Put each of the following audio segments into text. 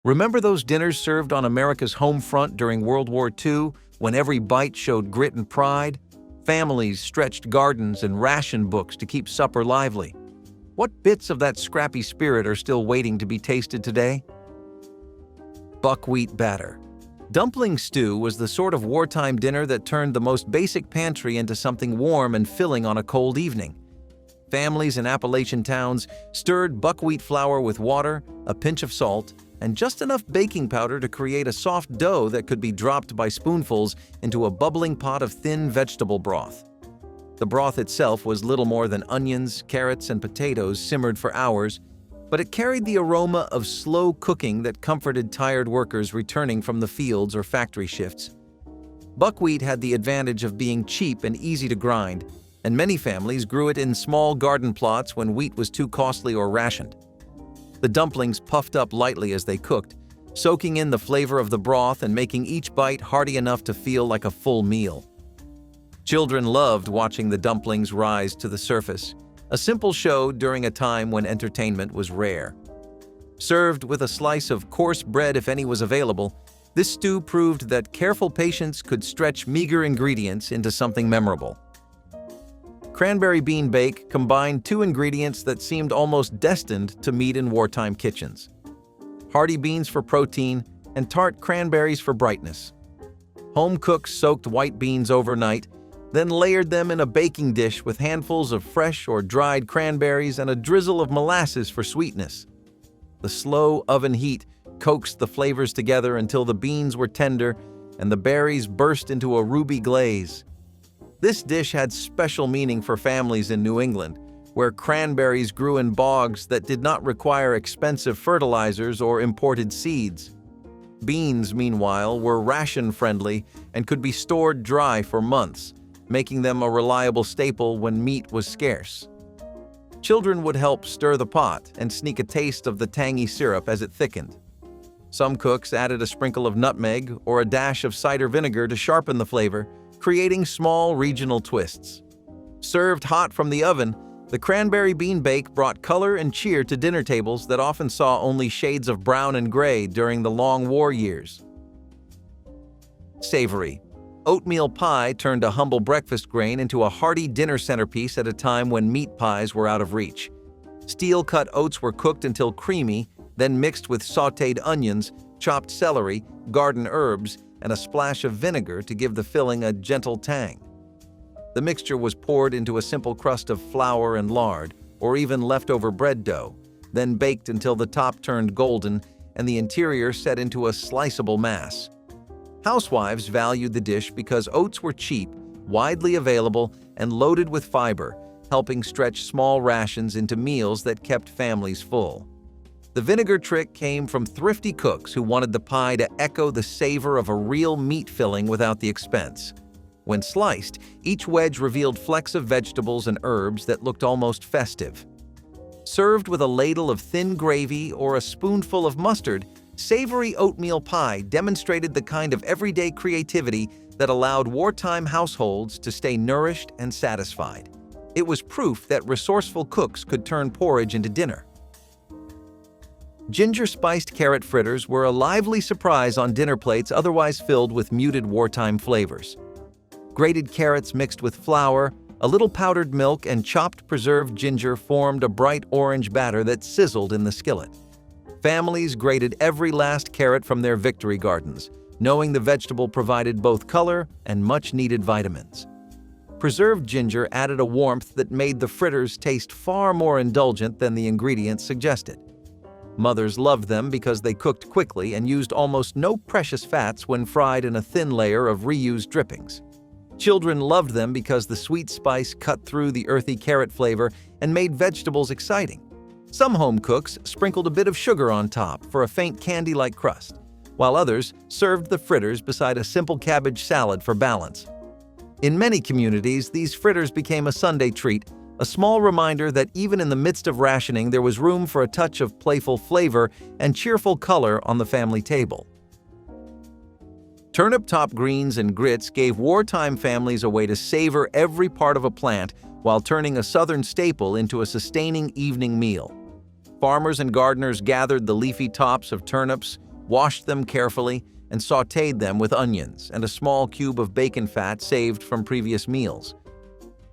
Remember those dinners served on America's home front during World War II, when every bite showed grit and pride? Families stretched gardens and ration books to keep supper lively. What bits of that scrappy spirit are still waiting to be tasted today? Buckwheat batter. Dumpling stew was the sort of wartime dinner that turned the most basic pantry into something warm and filling on a cold evening. Families in Appalachian towns stirred buckwheat flour with water, a pinch of salt, and just enough baking powder to create a soft dough that could be dropped by spoonfuls into a bubbling pot of thin vegetable broth. The broth itself was little more than onions, carrots, and potatoes simmered for hours, but it carried the aroma of slow cooking that comforted tired workers returning from the fields or factory shifts. Buckwheat had the advantage of being cheap and easy to grind, and many families grew it in small garden plots when wheat was too costly or rationed. The dumplings puffed up lightly as they cooked, soaking in the flavor of the broth and making each bite hearty enough to feel like a full meal. Children loved watching the dumplings rise to the surface, a simple show during a time when entertainment was rare. Served with a slice of coarse bread if any was available, this stew proved that careful patience could stretch meager ingredients into something memorable. Cranberry bean bake combined two ingredients that seemed almost destined to meet in wartime kitchens: hearty beans for protein and tart cranberries for brightness. Home cooks soaked white beans overnight, then layered them in a baking dish with handfuls of fresh or dried cranberries and a drizzle of molasses for sweetness. The slow oven heat coaxed the flavors together until the beans were tender and the berries burst into a ruby glaze. This dish had special meaning for families in New England, where cranberries grew in bogs that did not require expensive fertilizers or imported seeds. Beans, meanwhile, were ration-friendly and could be stored dry for months, making them a reliable staple when meat was scarce. Children would help stir the pot and sneak a taste of the tangy syrup as it thickened. Some cooks added a sprinkle of nutmeg or a dash of cider vinegar to sharpen the flavor, creating small regional twists. Served hot from the oven, the cranberry bean bake brought color and cheer to dinner tables that often saw only shades of brown and gray during the long war years. Savory. Oatmeal pie turned a humble breakfast grain into a hearty dinner centerpiece at a time when meat pies were out of reach. Steel-cut oats were cooked until creamy, then mixed with sautéed onions, chopped celery, garden herbs, and a splash of vinegar to give the filling a gentle tang. The mixture was poured into a simple crust of flour and lard, or even leftover bread dough, then baked until the top turned golden and the interior set into a sliceable mass. Housewives valued the dish because oats were cheap, widely available, and loaded with fiber, helping stretch small rations into meals that kept families full. The vinegar trick came from thrifty cooks who wanted the pie to echo the savor of a real meat filling without the expense. When sliced, each wedge revealed flecks of vegetables and herbs that looked almost festive. Served with a ladle of thin gravy or a spoonful of mustard, savory oatmeal pie demonstrated the kind of everyday creativity that allowed wartime households to stay nourished and satisfied. It was proof that resourceful cooks could turn porridge into dinner. Ginger-spiced carrot fritters were a lively surprise on dinner plates otherwise filled with muted wartime flavors. Grated carrots mixed with flour, a little powdered milk, and chopped preserved ginger formed a bright orange batter that sizzled in the skillet. Families grated every last carrot from their victory gardens, knowing the vegetable provided both color and much-needed vitamins. Preserved ginger added a warmth that made the fritters taste far more indulgent than the ingredients suggested. Mothers loved them because they cooked quickly and used almost no precious fats when fried in a thin layer of reused drippings. Children loved them because the sweet spice cut through the earthy carrot flavor and made vegetables exciting. Some home cooks sprinkled a bit of sugar on top for a faint candy-like crust, while others served the fritters beside a simple cabbage salad for balance. In many communities, these fritters became a Sunday treat, a small reminder that even in the midst of rationing, there was room for a touch of playful flavor and cheerful color on the family table. Turnip-top greens and grits gave wartime families a way to savor every part of a plant while turning a southern staple into a sustaining evening meal. Farmers and gardeners gathered the leafy tops of turnips, washed them carefully, and sautéed them with onions and a small cube of bacon fat saved from previous meals.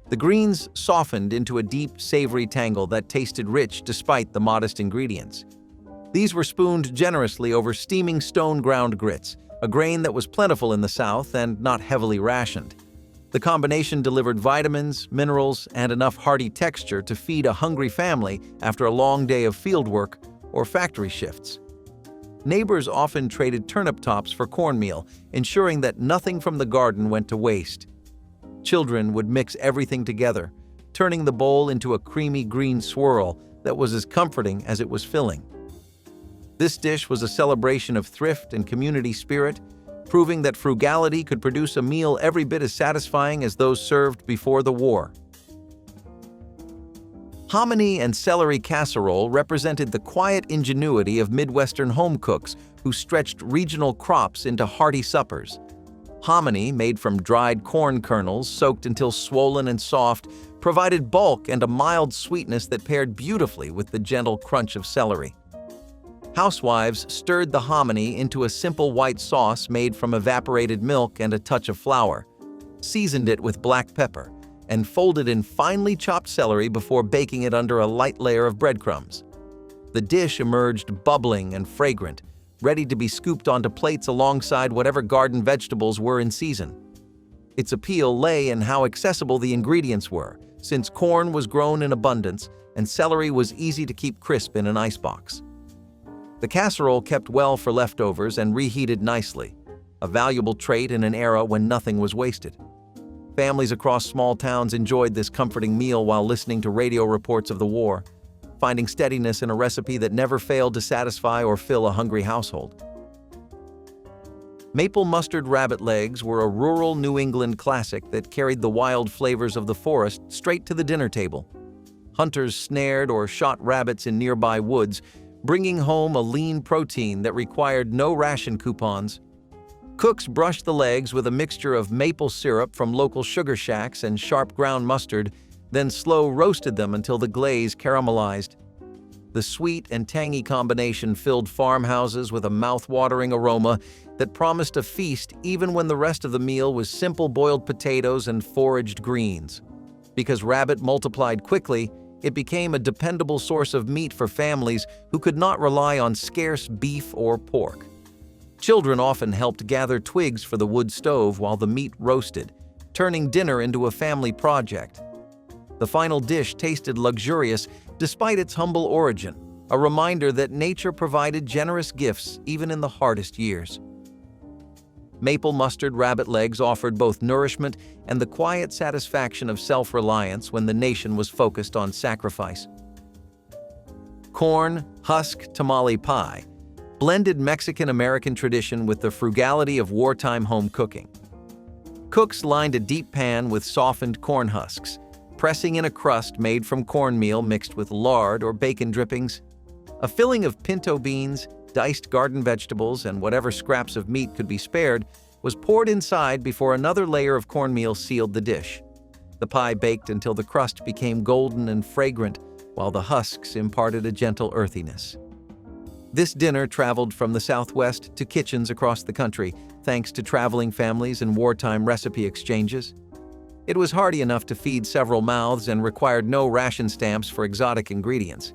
The greens softened into a deep, savory tangle that tasted rich despite the modest ingredients. These were spooned generously over steaming stone-ground grits, a grain that was plentiful in the South and not heavily rationed. The combination delivered vitamins, minerals, and enough hearty texture to feed a hungry family after a long day of fieldwork or factory shifts. Neighbors often traded turnip tops for cornmeal, ensuring that nothing from the garden went to waste. Children would mix everything together, turning the bowl into a creamy green swirl that was as comforting as it was filling. This dish was a celebration of thrift and community spirit, proving that frugality could produce a meal every bit as satisfying as those served before the war. Hominy and celery casserole represented the quiet ingenuity of Midwestern home cooks who stretched regional crops into hearty suppers. Hominy, made from dried corn kernels soaked until swollen and soft, provided bulk and a mild sweetness that paired beautifully with the gentle crunch of celery. Housewives stirred the hominy into a simple white sauce made from evaporated milk and a touch of flour, seasoned it with black pepper, and folded in finely chopped celery before baking it under a light layer of breadcrumbs. The dish emerged bubbling and fragrant, ready to be scooped onto plates alongside whatever garden vegetables were in season. Its appeal lay in how accessible the ingredients were, since corn was grown in abundance and celery was easy to keep crisp in an icebox. The casserole kept well for leftovers and reheated nicely, a valuable trait in an era when nothing was wasted. Families across small towns enjoyed this comforting meal while listening to radio reports of the war, finding steadiness in a recipe that never failed to satisfy or fill a hungry household. Maple mustard rabbit legs were a rural New England classic that carried the wild flavors of the forest straight to the dinner table. Hunters snared or shot rabbits in nearby woods, bringing home a lean protein that required no ration coupons. Cooks brushed the legs with a mixture of maple syrup from local sugar shacks and sharp ground mustard, then slow roasted them until the glaze caramelized. The sweet and tangy combination filled farmhouses with a mouth-watering aroma that promised a feast even when the rest of the meal was simple boiled potatoes and foraged greens. Because rabbit multiplied quickly, it became a dependable source of meat for families who could not rely on scarce beef or pork. Children often helped gather twigs for the wood stove while the meat roasted, turning dinner into a family project. The final dish tasted luxurious despite its humble origin, a reminder that nature provided generous gifts even in the hardest years. Maple mustard rabbit legs offered both nourishment and the quiet satisfaction of self-reliance when the nation was focused on sacrifice. Corn, husk, tamale pie blended Mexican-American tradition with the frugality of wartime home cooking. Cooks lined a deep pan with softened corn husks, pressing in a crust made from cornmeal mixed with lard or bacon drippings. A filling of pinto beans, diced garden vegetables, and whatever scraps of meat could be spared was poured inside before another layer of cornmeal sealed the dish. The pie baked until the crust became golden and fragrant, while the husks imparted a gentle earthiness. This dinner traveled from the Southwest to kitchens across the country, thanks to traveling families and wartime recipe exchanges. It was hearty enough to feed several mouths and required no ration stamps for exotic ingredients.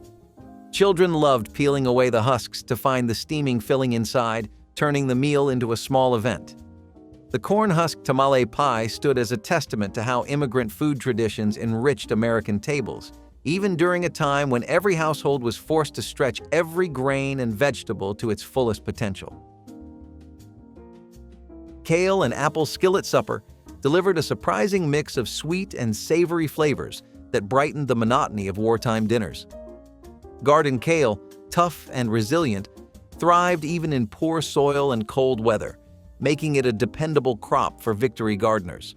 Children loved peeling away the husks to find the steaming filling inside, turning the meal into a small event. The corn husk tamale pie stood as a testament to how immigrant food traditions enriched American tables, even during a time when every household was forced to stretch every grain and vegetable to its fullest potential. Kale and apple skillet supper delivered a surprising mix of sweet and savory flavors that brightened the monotony of wartime dinners. Garden kale, tough and resilient, thrived even in poor soil and cold weather, making it a dependable crop for victory gardeners.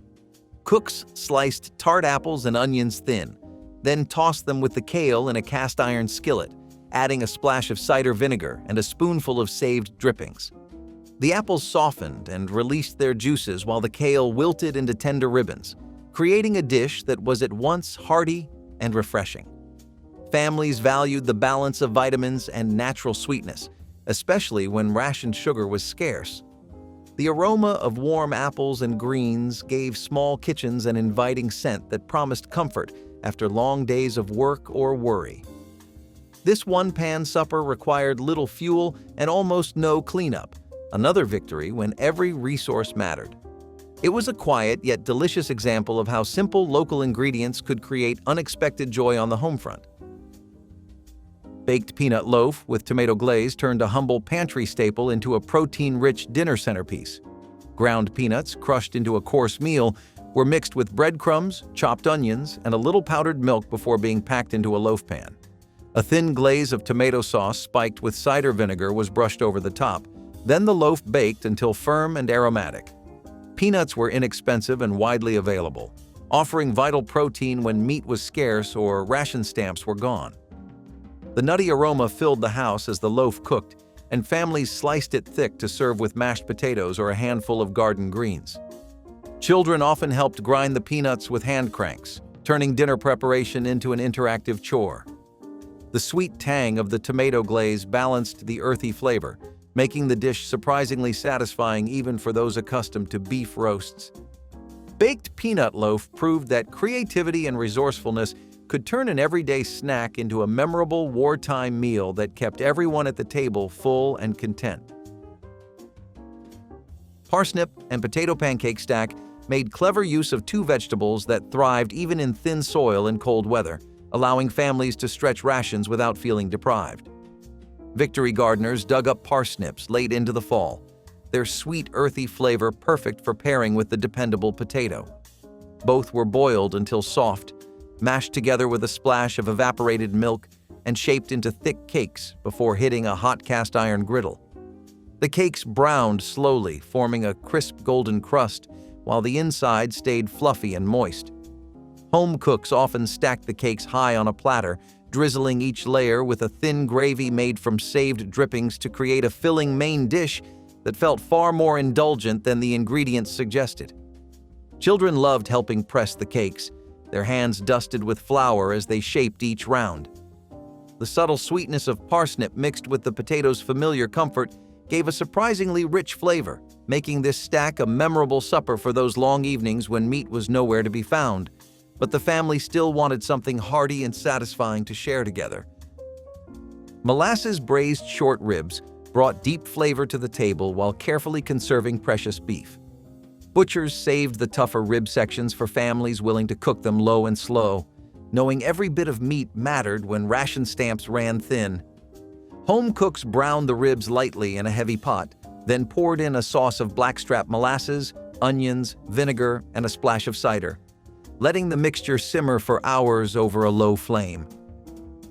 Cooks sliced tart apples and onions thin, then tossed them with the kale in a cast-iron skillet, adding a splash of cider vinegar and a spoonful of saved drippings. The apples softened and released their juices while the kale wilted into tender ribbons, creating a dish that was at once hearty and refreshing. Families valued the balance of vitamins and natural sweetness, especially when rationed sugar was scarce. The aroma of warm apples and greens gave small kitchens an inviting scent that promised comfort after long days of work or worry. This one-pan supper required little fuel and almost no cleanup, another victory when every resource mattered. It was a quiet yet delicious example of how simple local ingredients could create unexpected joy on the home front. Baked peanut loaf with tomato glaze turned a humble pantry staple into a protein-rich dinner centerpiece. Ground peanuts, crushed into a coarse meal, were mixed with breadcrumbs, chopped onions, and a little powdered milk before being packed into a loaf pan. A thin glaze of tomato sauce spiked with cider vinegar was brushed over the top, then the loaf baked until firm and aromatic. Peanuts were inexpensive and widely available, offering vital protein when meat was scarce or ration stamps were gone. The nutty aroma filled the house as the loaf cooked, and families sliced it thick to serve with mashed potatoes or a handful of garden greens. Children often helped grind the peanuts with hand cranks, turning dinner preparation into an interactive chore. The sweet tang of the tomato glaze balanced the earthy flavor, making the dish surprisingly satisfying even for those accustomed to beef roasts. Baked peanut loaf proved that creativity and resourcefulness could turn an everyday snack into a memorable wartime meal that kept everyone at the table full and content. Parsnip and potato pancake stack made clever use of two vegetables that thrived even in thin soil and cold weather, allowing families to stretch rations without feeling deprived. Victory gardeners dug up parsnips late into the fall, their sweet, earthy flavor perfect for pairing with the dependable potato. Both were boiled until soft, mashed together with a splash of evaporated milk, and shaped into thick cakes before hitting a hot cast iron griddle. The cakes browned slowly, forming a crisp golden crust, while the inside stayed fluffy and moist. Home cooks often stacked the cakes high on a platter, drizzling each layer with a thin gravy made from saved drippings to create a filling main dish that felt far more indulgent than the ingredients suggested. Children loved helping press the cakes, their hands dusted with flour as they shaped each round. The subtle sweetness of parsnip mixed with the potato's familiar comfort gave a surprisingly rich flavor, making this stack a memorable supper for those long evenings when meat was nowhere to be found, but the family still wanted something hearty and satisfying to share together. Molasses braised short ribs brought deep flavor to the table while carefully conserving precious beef. Butchers saved the tougher rib sections for families willing to cook them low and slow, knowing every bit of meat mattered when ration stamps ran thin. Home cooks browned the ribs lightly in a heavy pot, then poured in a sauce of blackstrap molasses, onions, vinegar, and a splash of cider, letting the mixture simmer for hours over a low flame.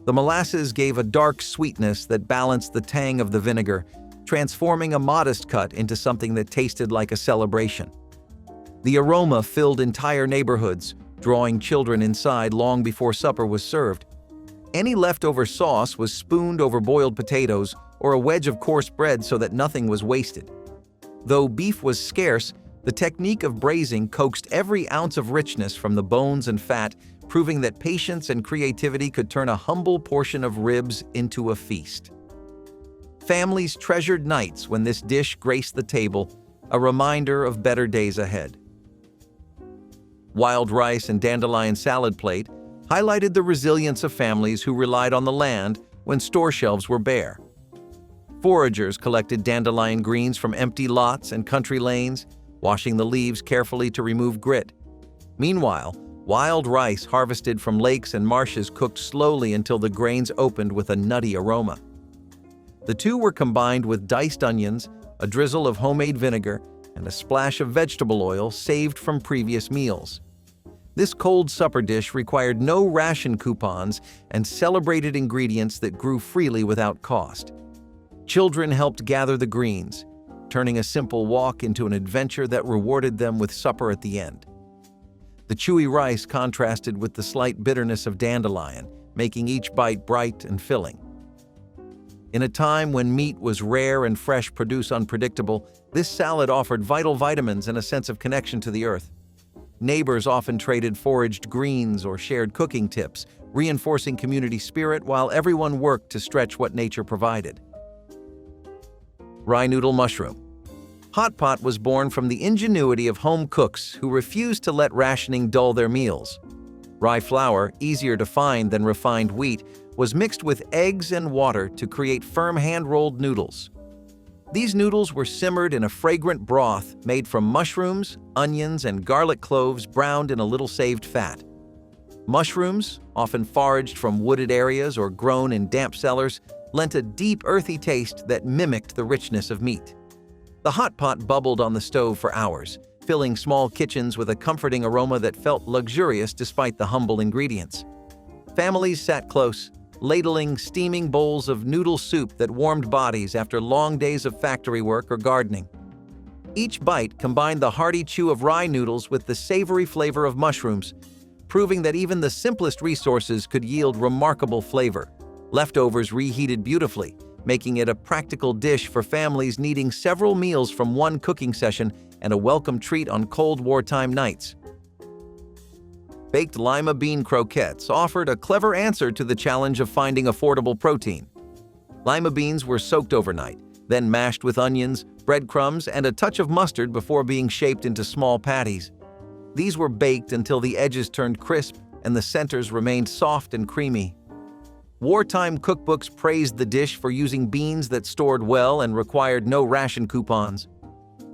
The molasses gave a dark sweetness that balanced the tang of the vinegar, transforming a modest cut into something that tasted like a celebration. The aroma filled entire neighborhoods, drawing children inside long before supper was served. Any leftover sauce was spooned over boiled potatoes or a wedge of coarse bread so that nothing was wasted. Though beef was scarce, the technique of braising coaxed every ounce of richness from the bones and fat, proving that patience and creativity could turn a humble portion of ribs into a feast. Families treasured nights when this dish graced the table, a reminder of better days ahead. Wild rice and dandelion salad plate highlighted the resilience of families who relied on the land when store shelves were bare. Foragers collected dandelion greens from empty lots and country lanes, washing the leaves carefully to remove grit. Meanwhile, wild rice harvested from lakes and marshes cooked slowly until the grains opened with a nutty aroma. The two were combined with diced onions, a drizzle of homemade vinegar, and a splash of vegetable oil saved from previous meals. This cold supper dish required no ration coupons and celebrated ingredients that grew freely without cost. Children helped gather the greens, turning a simple walk into an adventure that rewarded them with supper at the end. The chewy rice contrasted with the slight bitterness of dandelion, making each bite bright and filling. In a time when meat was rare and fresh produce unpredictable, this salad offered vital vitamins and a sense of connection to the earth. Neighbors often traded foraged greens or shared cooking tips, reinforcing community spirit while everyone worked to stretch what nature provided. Rye noodle mushroom. Hot pot was born from the ingenuity of home cooks who refused to let rationing dull their meals. Rye flour, easier to find than refined wheat, was mixed with eggs and water to create firm hand-rolled noodles. These noodles were simmered in a fragrant broth made from mushrooms, onions, and garlic cloves browned in a little saved fat. Mushrooms, often foraged from wooded areas or grown in damp cellars, lent a deep earthy taste that mimicked the richness of meat. The hot pot bubbled on the stove for hours, filling small kitchens with a comforting aroma that felt luxurious despite the humble ingredients. Families sat close, ladling steaming bowls of noodle soup that warmed bodies after long days of factory work or gardening. Each bite combined the hearty chew of rye noodles with the savory flavor of mushrooms, proving that even the simplest resources could yield remarkable flavor. Leftovers reheated beautifully, making it a practical dish for families needing several meals from one cooking session and a welcome treat on cold wartime nights. Baked lima bean croquettes offered a clever answer to the challenge of finding affordable protein. Lima beans were soaked overnight, then mashed with onions, breadcrumbs, and a touch of mustard before being shaped into small patties. These were baked until the edges turned crisp and the centers remained soft and creamy. Wartime cookbooks praised the dish for using beans that stored well and required no ration coupons.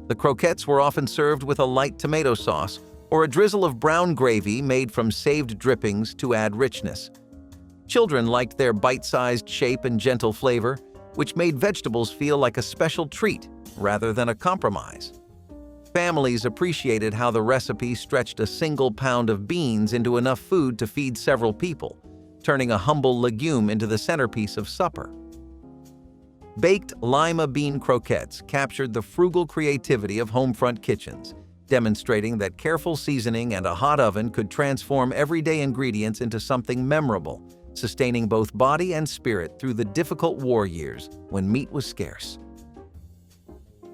The croquettes were often served with a light tomato sauce or a drizzle of brown gravy made from saved drippings to add richness. Children liked their bite-sized shape and gentle flavor, which made vegetables feel like a special treat rather than a compromise. Families appreciated how the recipe stretched a single pound of beans into enough food to feed several people, turning a humble legume into the centerpiece of supper. Baked lima bean croquettes captured the frugal creativity of Homefront kitchens, demonstrating that careful seasoning and a hot oven could transform everyday ingredients into something memorable, sustaining both body and spirit through the difficult war years when meat was scarce.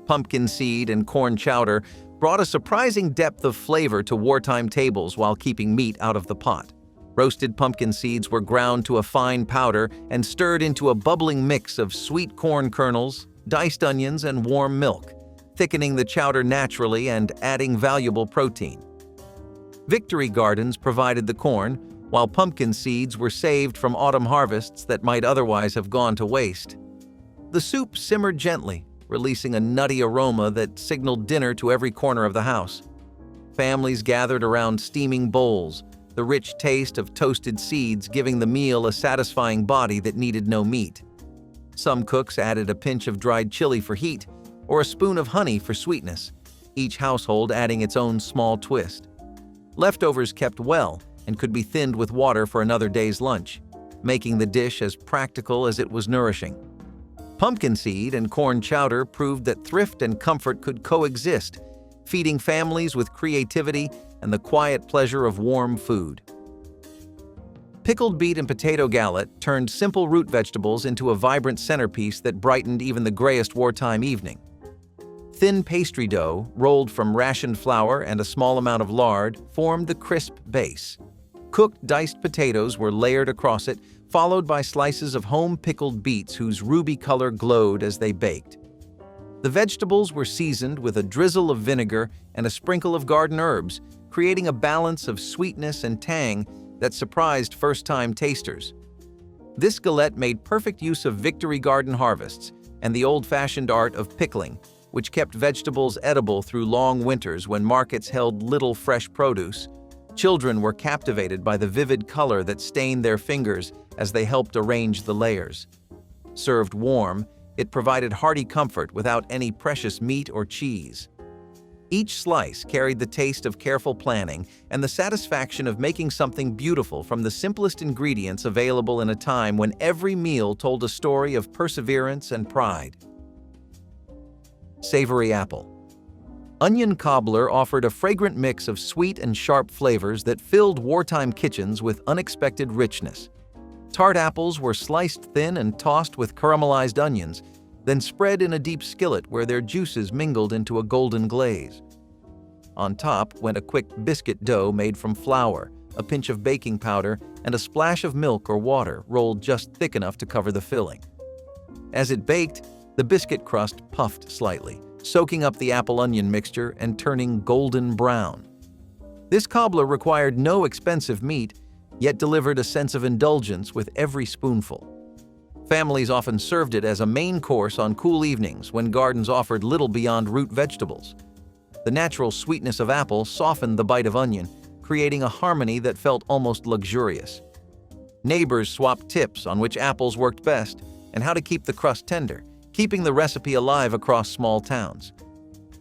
Pumpkin seed and corn chowder brought a surprising depth of flavor to wartime tables while keeping meat out of the pot. Roasted pumpkin seeds were ground to a fine powder and stirred into a bubbling mix of sweet corn kernels, diced onions, and warm milk, thickening the chowder naturally and adding valuable protein. Victory gardens provided the corn, while pumpkin seeds were saved from autumn harvests that might otherwise have gone to waste. The soup simmered gently, releasing a nutty aroma that signaled dinner to every corner of the house. Families gathered around steaming bowls, the rich taste of toasted seeds giving the meal a satisfying body that needed no meat. Some cooks added a pinch of dried chili for heat or a spoon of honey for sweetness, each household adding its own small twist. Leftovers kept well and could be thinned with water for another day's lunch, making the dish as practical as it was nourishing. Pumpkin seed and corn chowder proved that thrift and comfort could coexist, feeding families with creativity and the quiet pleasure of warm food. Pickled beet and potato galette turned simple root vegetables into a vibrant centerpiece that brightened even the grayest wartime evening. Thin pastry dough, rolled from rationed flour and a small amount of lard, formed the crisp base. Cooked diced potatoes were layered across it, followed by slices of home-pickled beets whose ruby color glowed as they baked. The vegetables were seasoned with a drizzle of vinegar and a sprinkle of garden herbs, creating a balance of sweetness and tang that surprised first-time tasters. This galette made perfect use of Victory Garden harvests and the old-fashioned art of pickling, which kept vegetables edible through long winters when markets held little fresh produce. Children were captivated by the vivid color that stained their fingers as they helped arrange the layers. Served warm, it provided hearty comfort without any precious meat or cheese. Each slice carried the taste of careful planning and the satisfaction of making something beautiful from the simplest ingredients available in a time when every meal told a story of perseverance and pride. Savory apple. Onion cobbler offered a fragrant mix of sweet and sharp flavors that filled wartime kitchens with unexpected richness. Tart apples were sliced thin and tossed with caramelized onions, then spread in a deep skillet where their juices mingled into a golden glaze. On top went a quick biscuit dough made from flour, a pinch of baking powder, and a splash of milk or water rolled just thick enough to cover the filling. As it baked, The biscuit crust puffed slightly, soaking up the apple-onion mixture and turning golden brown. This cobbler required no expensive meat, yet delivered a sense of indulgence with every spoonful. Families often served it as a main course on cool evenings when gardens offered little beyond root vegetables. The natural sweetness of apple softened the bite of onion, creating a harmony that felt almost luxurious. Neighbors swapped tips on which apples worked best and how to keep the crust tender, keeping the recipe alive across small towns.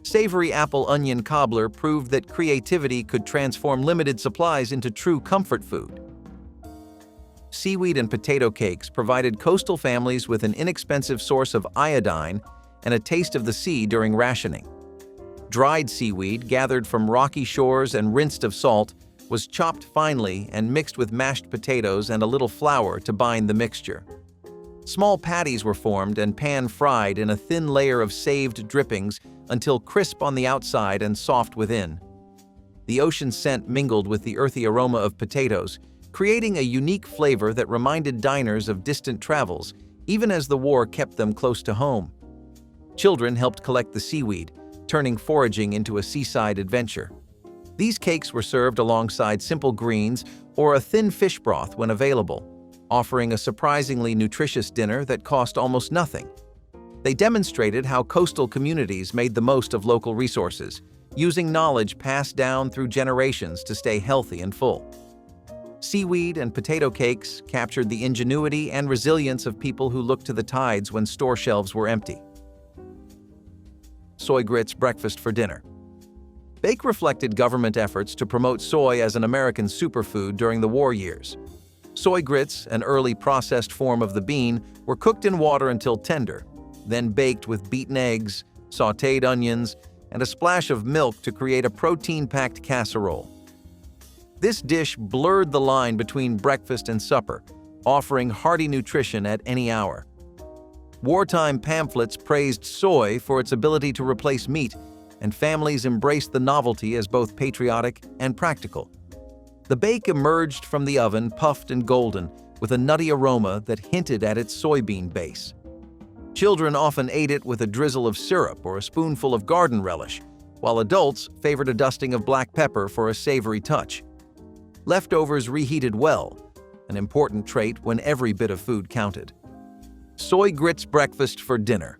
Savory apple-onion cobbler proved that creativity could transform limited supplies into true comfort food. Seaweed and potato cakes provided coastal families with an inexpensive source of iodine and a taste of the sea during rationing. Dried seaweed, gathered from rocky shores and rinsed of salt, was chopped finely and mixed with mashed potatoes and a little flour to bind the mixture. Small patties were formed and pan-fried in a thin layer of saved drippings until crisp on the outside and soft within. The ocean scent mingled with the earthy aroma of potatoes, creating a unique flavor that reminded diners of distant travels, even as the war kept them close to home. Children helped collect the seaweed, turning foraging into a seaside adventure. These cakes were served alongside simple greens or a thin fish broth when available, offering a surprisingly nutritious dinner that cost almost nothing. They demonstrated how coastal communities made the most of local resources, using knowledge passed down through generations to stay healthy and full. Seaweed and potato cakes captured the ingenuity and resilience of people who looked to the tides when store shelves were empty. Soy grits breakfast for dinner. Bake reflected government efforts to promote soy as an American superfood during the war years. Soy grits, an early processed form of the bean, were cooked in water until tender, then baked with beaten eggs, sautéed onions, and a splash of milk to create a protein-packed casserole. This dish blurred the line between breakfast and supper, offering hearty nutrition at any hour. Wartime pamphlets praised soy for its ability to replace meat, and families embraced the novelty as both patriotic and practical. The bake emerged from the oven puffed and golden, with a nutty aroma that hinted at its soybean base. Children often ate it with a drizzle of syrup or a spoonful of garden relish, while adults favored a dusting of black pepper for a savory touch. Leftovers reheated well, an important trait when every bit of food counted. Soy grits breakfast for dinner.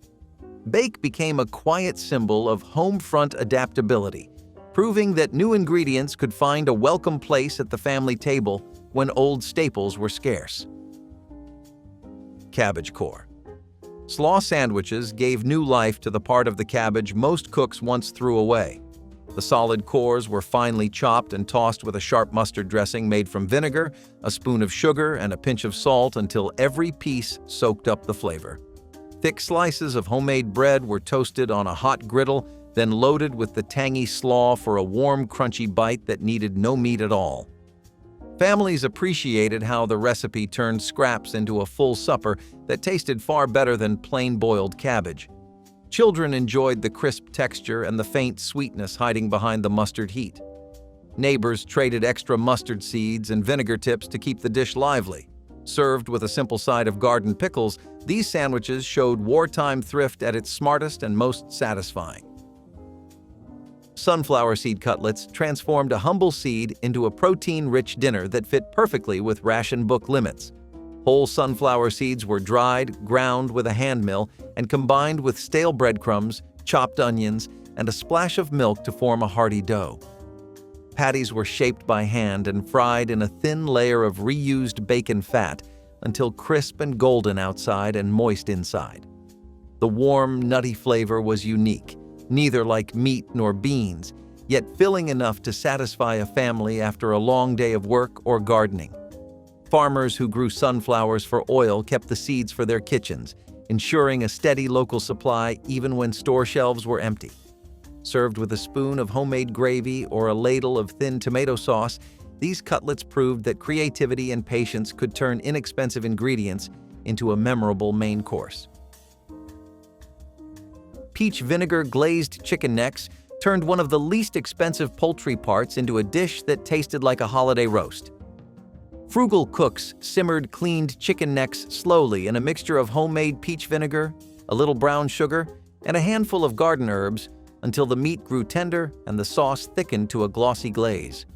Bake became a quiet symbol of home-front adaptability, proving that new ingredients could find a welcome place at the family table when old staples were scarce. Cabbage core. Slaw sandwiches gave new life to the part of the cabbage most cooks once threw away. The solid cores were finely chopped and tossed with a sharp mustard dressing made from vinegar, a spoon of sugar, and a pinch of salt until every piece soaked up the flavor. Thick slices of homemade bread were toasted on a hot griddle, then loaded with the tangy slaw for a warm, crunchy bite that needed no meat at all. Families appreciated how the recipe turned scraps into a full supper that tasted far better than plain boiled cabbage. Children enjoyed the crisp texture and the faint sweetness hiding behind the mustard heat. Neighbors traded extra mustard seeds and vinegar tips to keep the dish lively. Served with a simple side of garden pickles, these sandwiches showed wartime thrift at its smartest and most satisfying. Sunflower seed cutlets transformed a humble seed into a protein-rich dinner that fit perfectly with ration book limits. Whole sunflower seeds were dried, ground with a hand mill, and combined with stale breadcrumbs, chopped onions, and a splash of milk to form a hearty dough. Patties were shaped by hand and fried in a thin layer of reused bacon fat until crisp and golden outside and moist inside. The warm, nutty flavor was unique, neither like meat nor beans, yet filling enough to satisfy a family after a long day of work or gardening. Farmers who grew sunflowers for oil kept the seeds for their kitchens, ensuring a steady local supply even when store shelves were empty. Served with a spoon of homemade gravy or a ladle of thin tomato sauce, these cutlets proved that creativity and patience could turn inexpensive ingredients into a memorable main course. Peach vinegar glazed chicken necks turned one of the least expensive poultry parts into a dish that tasted like a holiday roast. Frugal cooks simmered cleaned chicken necks slowly in a mixture of homemade peach vinegar, a little brown sugar, and a handful of garden herbs until the meat grew tender and the sauce thickened to a glossy glaze.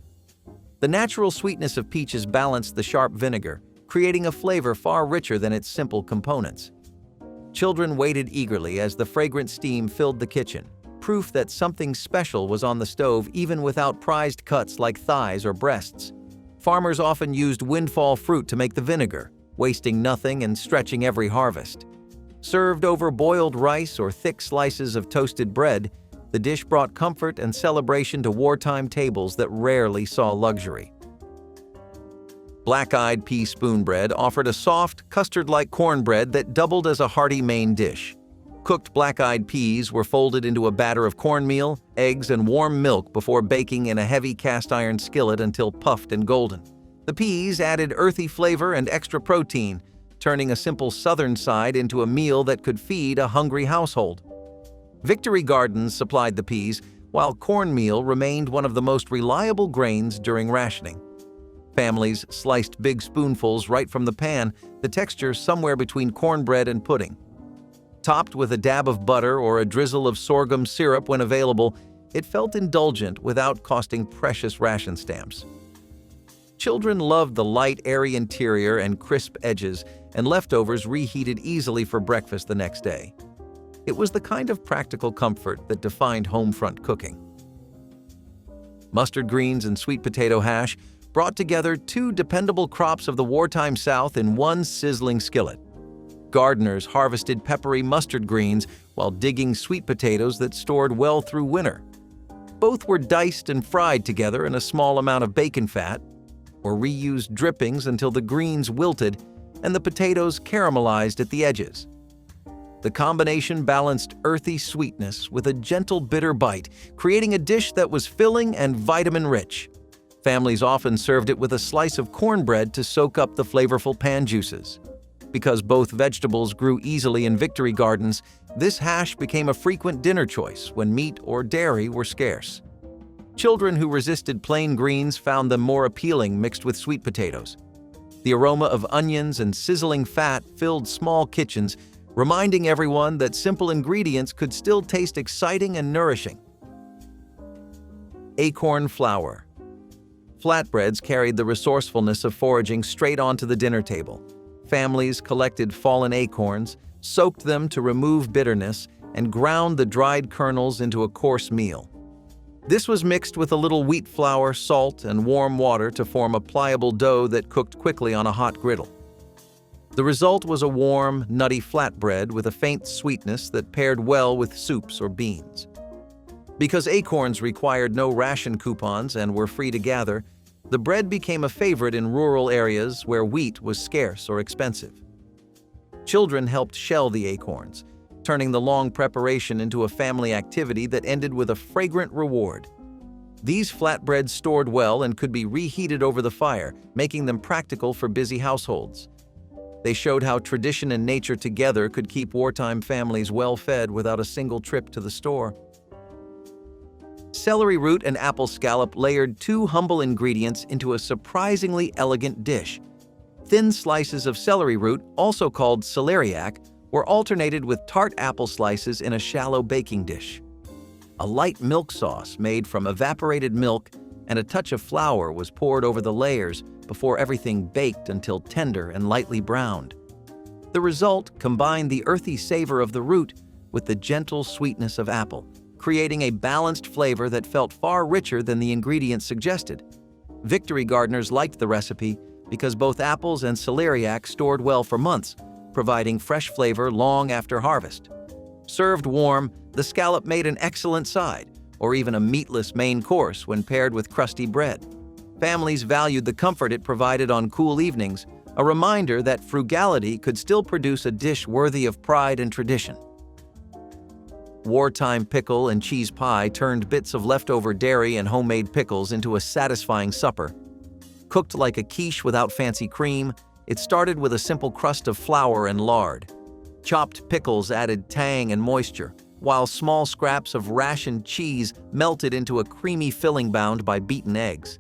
The natural sweetness of peaches balanced the sharp vinegar, creating a flavor far richer than its simple components. Children waited eagerly as the fragrant steam filled the kitchen, proof that something special was on the stove even without prized cuts like thighs or breasts. Farmers often used windfall fruit to make the vinegar, wasting nothing and stretching every harvest. Served over boiled rice or thick slices of toasted bread, the dish brought comfort and celebration to wartime tables that rarely saw luxury. Black-eyed pea spoon bread offered a soft, custard-like cornbread that doubled as a hearty main dish. Cooked black-eyed peas were folded into a batter of cornmeal, eggs, and warm milk before baking in a heavy cast-iron skillet until puffed and golden. The peas added earthy flavor and extra protein, turning a simple southern side into a meal that could feed a hungry household. Victory Gardens supplied the peas, while cornmeal remained one of the most reliable grains during rationing. Families sliced big spoonfuls right from the pan, the texture somewhere between cornbread and pudding. Topped with a dab of butter or a drizzle of sorghum syrup when available, it felt indulgent without costing precious ration stamps. Children loved the light, airy interior and crisp edges, and leftovers reheated easily for breakfast the next day. It was the kind of practical comfort that defined homefront cooking. Mustard greens and sweet potato hash brought together two dependable crops of the wartime South in one sizzling skillet. Gardeners harvested peppery mustard greens while digging sweet potatoes that stored well through winter. Both were diced and fried together in a small amount of bacon fat, or reused drippings until the greens wilted and the potatoes caramelized at the edges. The combination balanced earthy sweetness with a gentle bitter bite, creating a dish that was filling and vitamin-rich. Families often served it with a slice of cornbread to soak up the flavorful pan juices. Because both vegetables grew easily in Victory Gardens, this hash became a frequent dinner choice when meat or dairy were scarce. Children who resisted plain greens found them more appealing mixed with sweet potatoes. The aroma of onions and sizzling fat filled small kitchens, reminding everyone that simple ingredients could still taste exciting and nourishing. Acorn flour. Flatbreads carried the resourcefulness of foraging straight onto the dinner table. Families collected fallen acorns, soaked them to remove bitterness, and ground the dried kernels into a coarse meal. This was mixed with a little wheat flour, salt, and warm water to form a pliable dough that cooked quickly on a hot griddle. The result was a warm, nutty flatbread with a faint sweetness that paired well with soups or beans. Because acorns required no ration coupons and were free to gather, the bread became a favorite in rural areas where wheat was scarce or expensive. Children helped shell the acorns, turning the long preparation into a family activity that ended with a fragrant reward. These flatbreads stored well and could be reheated over the fire, making them practical for busy households. They showed how tradition and nature together could keep wartime families well-fed without a single trip to the store. Celery root and apple scallop layered two humble ingredients into a surprisingly elegant dish. Thin slices of celery root, also called celeriac, were alternated with tart apple slices in a shallow baking dish. A light milk sauce made from evaporated milk and a touch of flour was poured over the layers before everything baked until tender and lightly browned. The result combined the earthy savor of the root with the gentle sweetness of apple, creating a balanced flavor that felt far richer than the ingredients suggested. Victory gardeners liked the recipe because both apples and celeriac stored well for months, providing fresh flavor long after harvest. Served warm, the scallop made an excellent side, or even a meatless main course when paired with crusty bread. Families valued the comfort it provided on cool evenings, a reminder that frugality could still produce a dish worthy of pride and tradition. Wartime pickle and cheese pie turned bits of leftover dairy and homemade pickles into a satisfying supper. Cooked like a quiche without fancy cream, it started with a simple crust of flour and lard. Chopped pickles added tang and moisture, while small scraps of rationed cheese melted into a creamy filling bound by beaten eggs.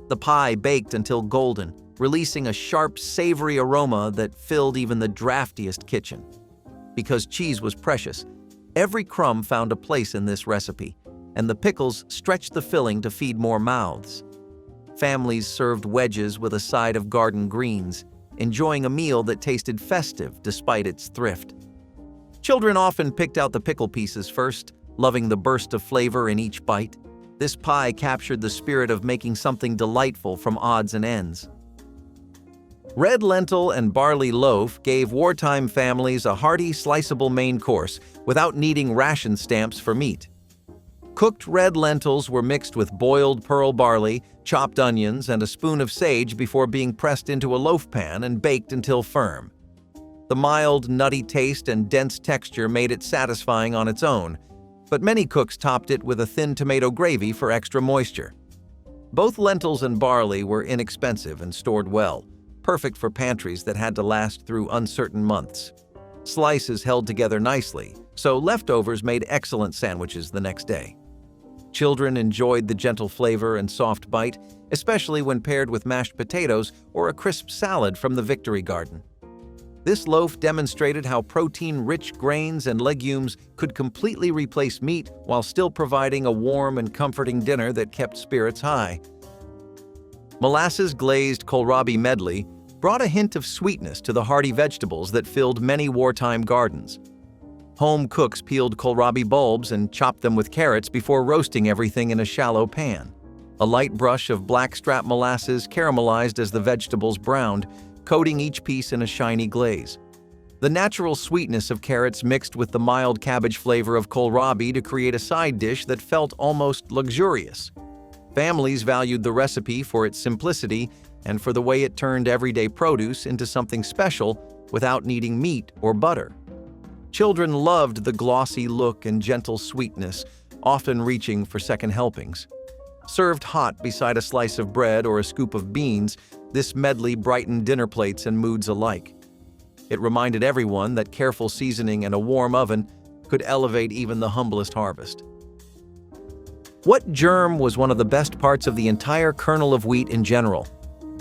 The pie baked until golden, releasing a sharp, savory aroma that filled even the draftiest kitchen. because cheese was precious. Every crumb found a place in this recipe, and the pickles stretched the filling to feed more mouths. Families served wedges with a side of garden greens, enjoying a meal that tasted festive despite its thrift. Children often picked out the pickle pieces first, loving the burst of flavor in each bite. This pie captured the spirit of making something delightful from odds and ends. Red lentil and barley loaf gave wartime families a hearty, sliceable main course without needing ration stamps for meat. Cooked red lentils were mixed with boiled pearl barley, chopped onions, and a spoon of sage before being pressed into a loaf pan and baked until firm. The mild, nutty taste and dense texture made it satisfying on its own, but many cooks topped it with a thin tomato gravy for extra moisture. Both lentils and barley were inexpensive and stored well, perfect for pantries that had to last through uncertain months. Slices held together nicely, so leftovers made excellent sandwiches the next day. Children enjoyed the gentle flavor and soft bite, especially when paired with mashed potatoes or a crisp salad from the Victory Garden. This loaf demonstrated how protein-rich grains and legumes could completely replace meat while still providing a warm and comforting dinner that kept spirits high. Molasses glazed kohlrabi medley brought a hint of sweetness to the hearty vegetables that filled many wartime gardens. Home cooks peeled kohlrabi bulbs and chopped them with carrots before roasting everything in a shallow pan. A light brush of blackstrap molasses caramelized as the vegetables browned, coating each piece in a shiny glaze. The natural sweetness of carrots mixed with the mild cabbage flavor of kohlrabi to create a side dish that felt almost luxurious. Families valued the recipe for its simplicity and for the way it turned everyday produce into something special without needing meat or butter. Children loved the glossy look and gentle sweetness, often reaching for second helpings. Served hot beside a slice of bread or a scoop of beans, this medley brightened dinner plates and moods alike. It reminded everyone that careful seasoning and a warm oven could elevate even the humblest harvest. What germ was one of the best parts of the entire kernel of wheat in general?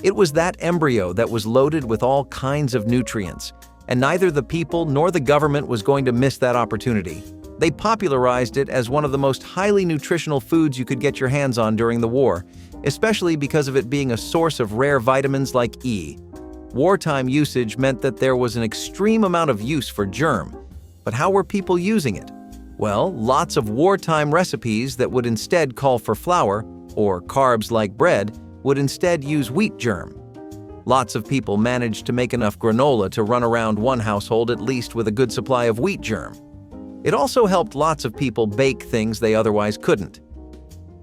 It was that embryo that was loaded with all kinds of nutrients, and neither the people nor the government was going to miss that opportunity. They popularized it as one of the most highly nutritional foods you could get your hands on during the war, especially because of it being a source of rare vitamins like E. Wartime usage meant that there was an extreme amount of use for germ. But how were people using it? Well, lots of wartime recipes that would instead call for flour, or carbs like bread, would instead use wheat germ. Lots of people managed to make enough granola to run around one household at least with a good supply of wheat germ. It also helped lots of people bake things they otherwise couldn't.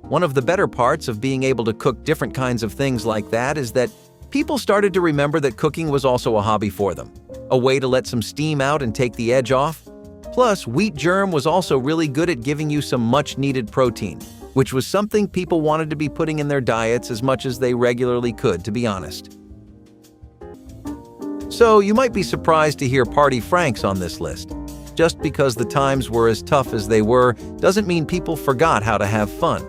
One of the better parts of being able to cook different kinds of things like that is that people started to remember that cooking was also a hobby for them, a way to let some steam out and take the edge off. Plus, wheat germ was also really good at giving you some much-needed protein, which was something people wanted to be putting in their diets as much as they regularly could, to be honest. So you might be surprised to hear party franks on this list. Just because the times were as tough as they were doesn't mean people forgot how to have fun.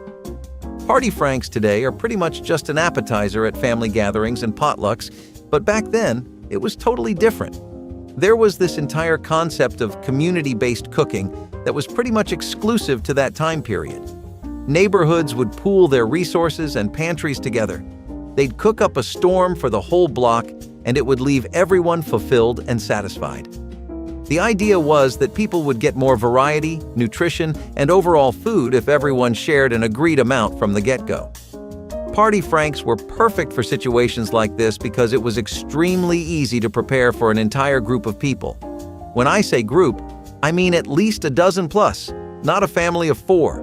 Party franks today are pretty much just an appetizer at family gatherings and potlucks, but back then, it was totally different. There was this entire concept of community-based cooking that was pretty much exclusive to that time period. Neighborhoods would pool their resources and pantries together. They'd cook up a storm for the whole block, and it would leave everyone fulfilled and satisfied. The idea was that people would get more variety, nutrition, and overall food if everyone shared an agreed amount from the get-go. Party franks were perfect for situations like this because it was extremely easy to prepare for an entire group of people. When I say group, I mean at least a dozen plus, not a family of 4.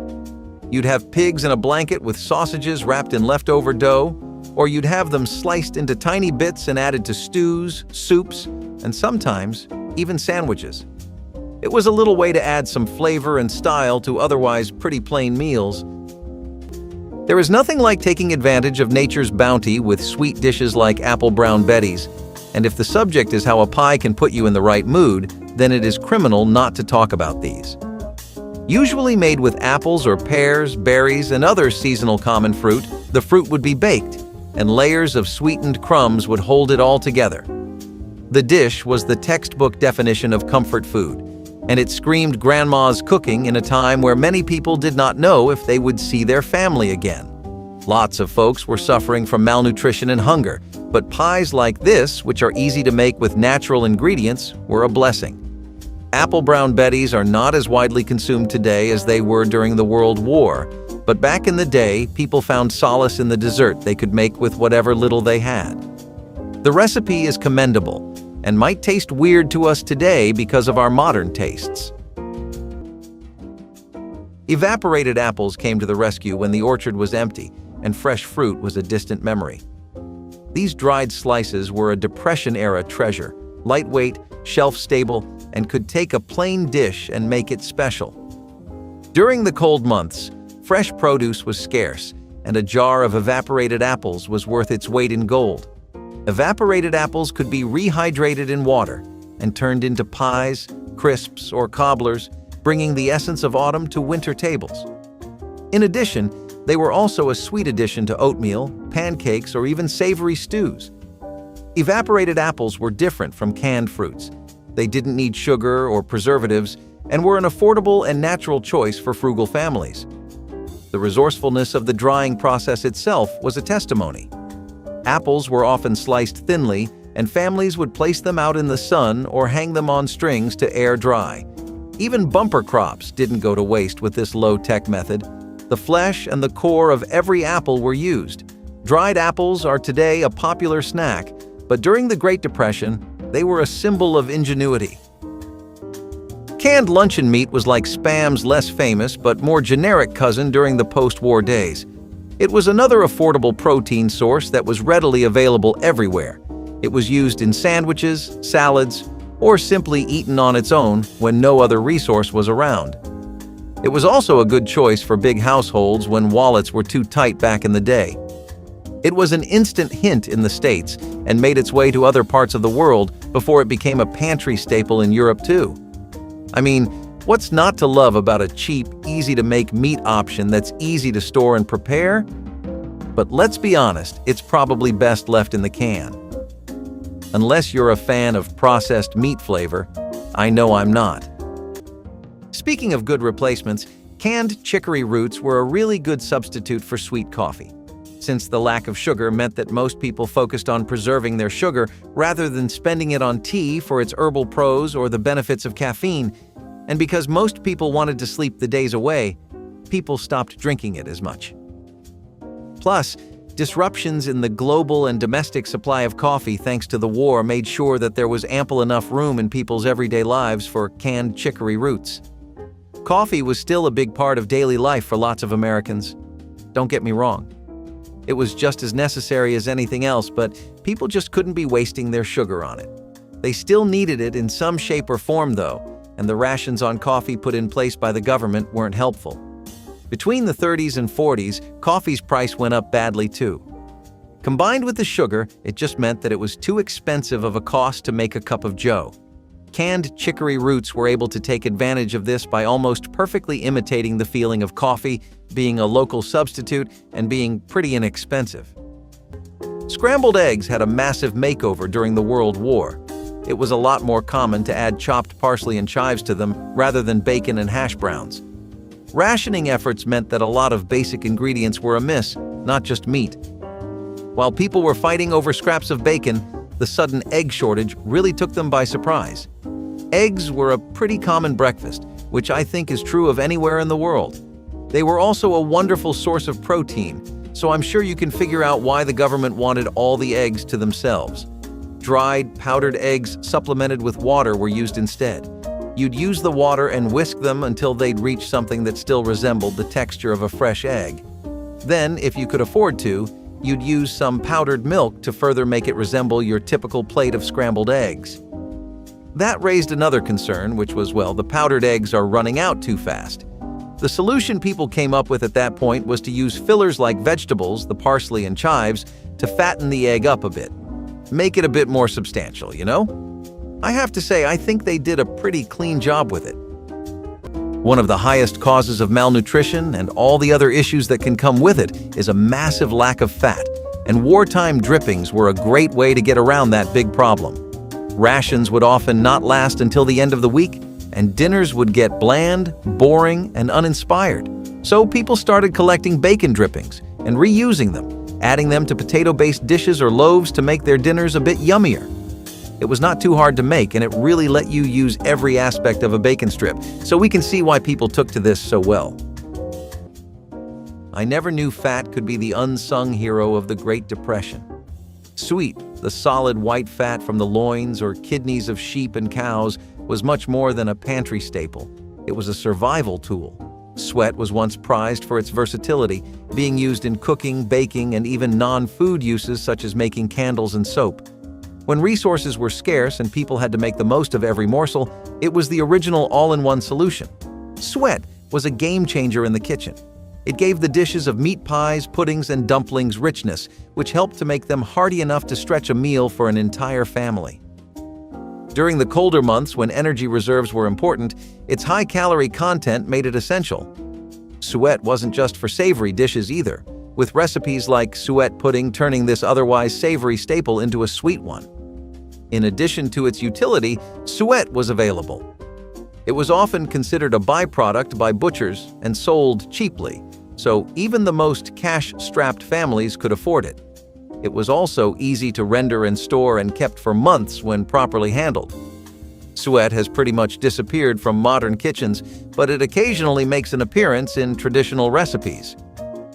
You'd have pigs in a blanket with sausages wrapped in leftover dough, or you'd have them sliced into tiny bits and added to stews, soups, and sometimes even sandwiches. It was a little way to add some flavor and style to otherwise pretty plain meals. There is nothing like taking advantage of nature's bounty with sweet dishes like apple brown betties, and if the subject is how a pie can put you in the right mood, then it is criminal not to talk about these. Usually made with apples or pears, berries, and other seasonal common fruit, the fruit would be baked, and layers of sweetened crumbs would hold it all together. The dish was the textbook definition of comfort food, and it screamed grandma's cooking in a time where many people did not know if they would see their family again. Lots of folks were suffering from malnutrition and hunger, but pies like this, which are easy to make with natural ingredients, were a blessing. Apple brown betties are not as widely consumed today as they were during the World War, but back in the day, people found solace in the dessert they could make with whatever little they had. The recipe is commendable and might taste weird to us today because of our modern tastes. Evaporated apples came to the rescue when the orchard was empty and fresh fruit was a distant memory. These dried slices were a Depression-era treasure, lightweight, shelf-stable, and could take a plain dish and make it special. During the cold months, fresh produce was scarce, and a jar of evaporated apples was worth its weight in gold. Evaporated apples could be rehydrated in water and turned into pies, crisps, or cobblers, bringing the essence of autumn to winter tables. In addition, they were also a sweet addition to oatmeal, pancakes, or even savory stews. Evaporated apples were different from canned fruits. They didn't need sugar or preservatives and were an affordable and natural choice for frugal families. The resourcefulness of the drying process itself was a testimony. Apples were often sliced thinly, and families would place them out in the sun or hang them on strings to air dry. Even bumper crops didn't go to waste with this low-tech method. The flesh and the core of every apple were used. Dried apples are today a popular snack, but during the Great Depression, they were a symbol of ingenuity. Canned luncheon meat was like Spam's less famous but more generic cousin during the post-war days. It was another affordable protein source that was readily available everywhere. It was used in sandwiches, salads, or simply eaten on its own when no other resource was around. It was also a good choice for big households when wallets were too tight back in the day. It was an instant hit in the States and made its way to other parts of the world before it became a pantry staple in Europe too. I mean, what's not to love about a cheap, easy-to-make meat option that's easy to store and prepare? But let's be honest, it's probably best left in the can. Unless you're a fan of processed meat flavor, I know I'm not. Speaking of good replacements, canned chicory roots were a really good substitute for sweet coffee. Since the lack of sugar meant that most people focused on preserving their sugar rather than spending it on tea for its herbal pros or the benefits of caffeine, and because most people wanted to sleep the days away, people stopped drinking it as much. Plus, disruptions in the global and domestic supply of coffee thanks to the war made sure that there was ample enough room in people's everyday lives for canned chicory roots. Coffee was still a big part of daily life for lots of Americans. Don't get me wrong. It was just as necessary as anything else, but people just couldn't be wasting their sugar on it. They still needed it in some shape or form, though, and the rations on coffee put in place by the government weren't helpful. Between the 30s and 40s, coffee's price went up badly too. Combined with the sugar, it just meant that it was too expensive of a cost to make a cup of joe. Canned chicory roots were able to take advantage of this by almost perfectly imitating the feeling of coffee, being a local substitute, and being pretty inexpensive. Scrambled eggs had a massive makeover during the World War. It was a lot more common to add chopped parsley and chives to them rather than bacon and hash browns. Rationing efforts meant that a lot of basic ingredients were amiss, not just meat. While people were fighting over scraps of bacon, the sudden egg shortage really took them by surprise. Eggs were a pretty common breakfast, which I think is true of anywhere in the world. They were also a wonderful source of protein, so I'm sure you can figure out why the government wanted all the eggs to themselves. Dried, powdered eggs supplemented with water were used instead. You'd use the water and whisk them until they'd reach something that still resembled the texture of a fresh egg. Then, if you could afford to, you'd use some powdered milk to further make it resemble your typical plate of scrambled eggs. That raised another concern, which was, well, the powdered eggs are running out too fast. The solution people came up with at that point was to use fillers like vegetables, the parsley and chives, to fatten the egg up a bit. Make it a bit more substantial, you know? I have to say, I think they did a pretty clean job with it. One of the highest causes of malnutrition and all the other issues that can come with it is a massive lack of fat, and wartime drippings were a great way to get around that big problem. Rations would often not last until the end of the week, and dinners would get bland, boring, and uninspired. So people started collecting bacon drippings and reusing them, adding them to potato-based dishes or loaves to make their dinners a bit yummier. It was not too hard to make, and it really let you use every aspect of a bacon strip, so we can see why people took to this so well. I never knew fat could be the unsung hero of the Great Depression. Sweet, the solid white fat from the loins or kidneys of sheep and cows, was much more than a pantry staple. It was a survival tool. Sweat was once prized for its versatility, being used in cooking, baking, and even non-food uses such as making candles and soap. When resources were scarce and people had to make the most of every morsel, it was the original all-in-one solution. Sweat was a game-changer in the kitchen. It gave the dishes of meat pies, puddings, and dumplings richness, which helped to make them hearty enough to stretch a meal for an entire family. During the colder months, when energy reserves were important, its high-calorie content made it essential. Suet wasn't just for savory dishes either, with recipes like suet pudding turning this otherwise savory staple into a sweet one. In addition to its utility, suet was available. It was often considered a byproduct by butchers and sold cheaply, so even the most cash-strapped families could afford it. It was also easy to render and store and kept for months when properly handled. Suet has pretty much disappeared from modern kitchens, but it occasionally makes an appearance in traditional recipes.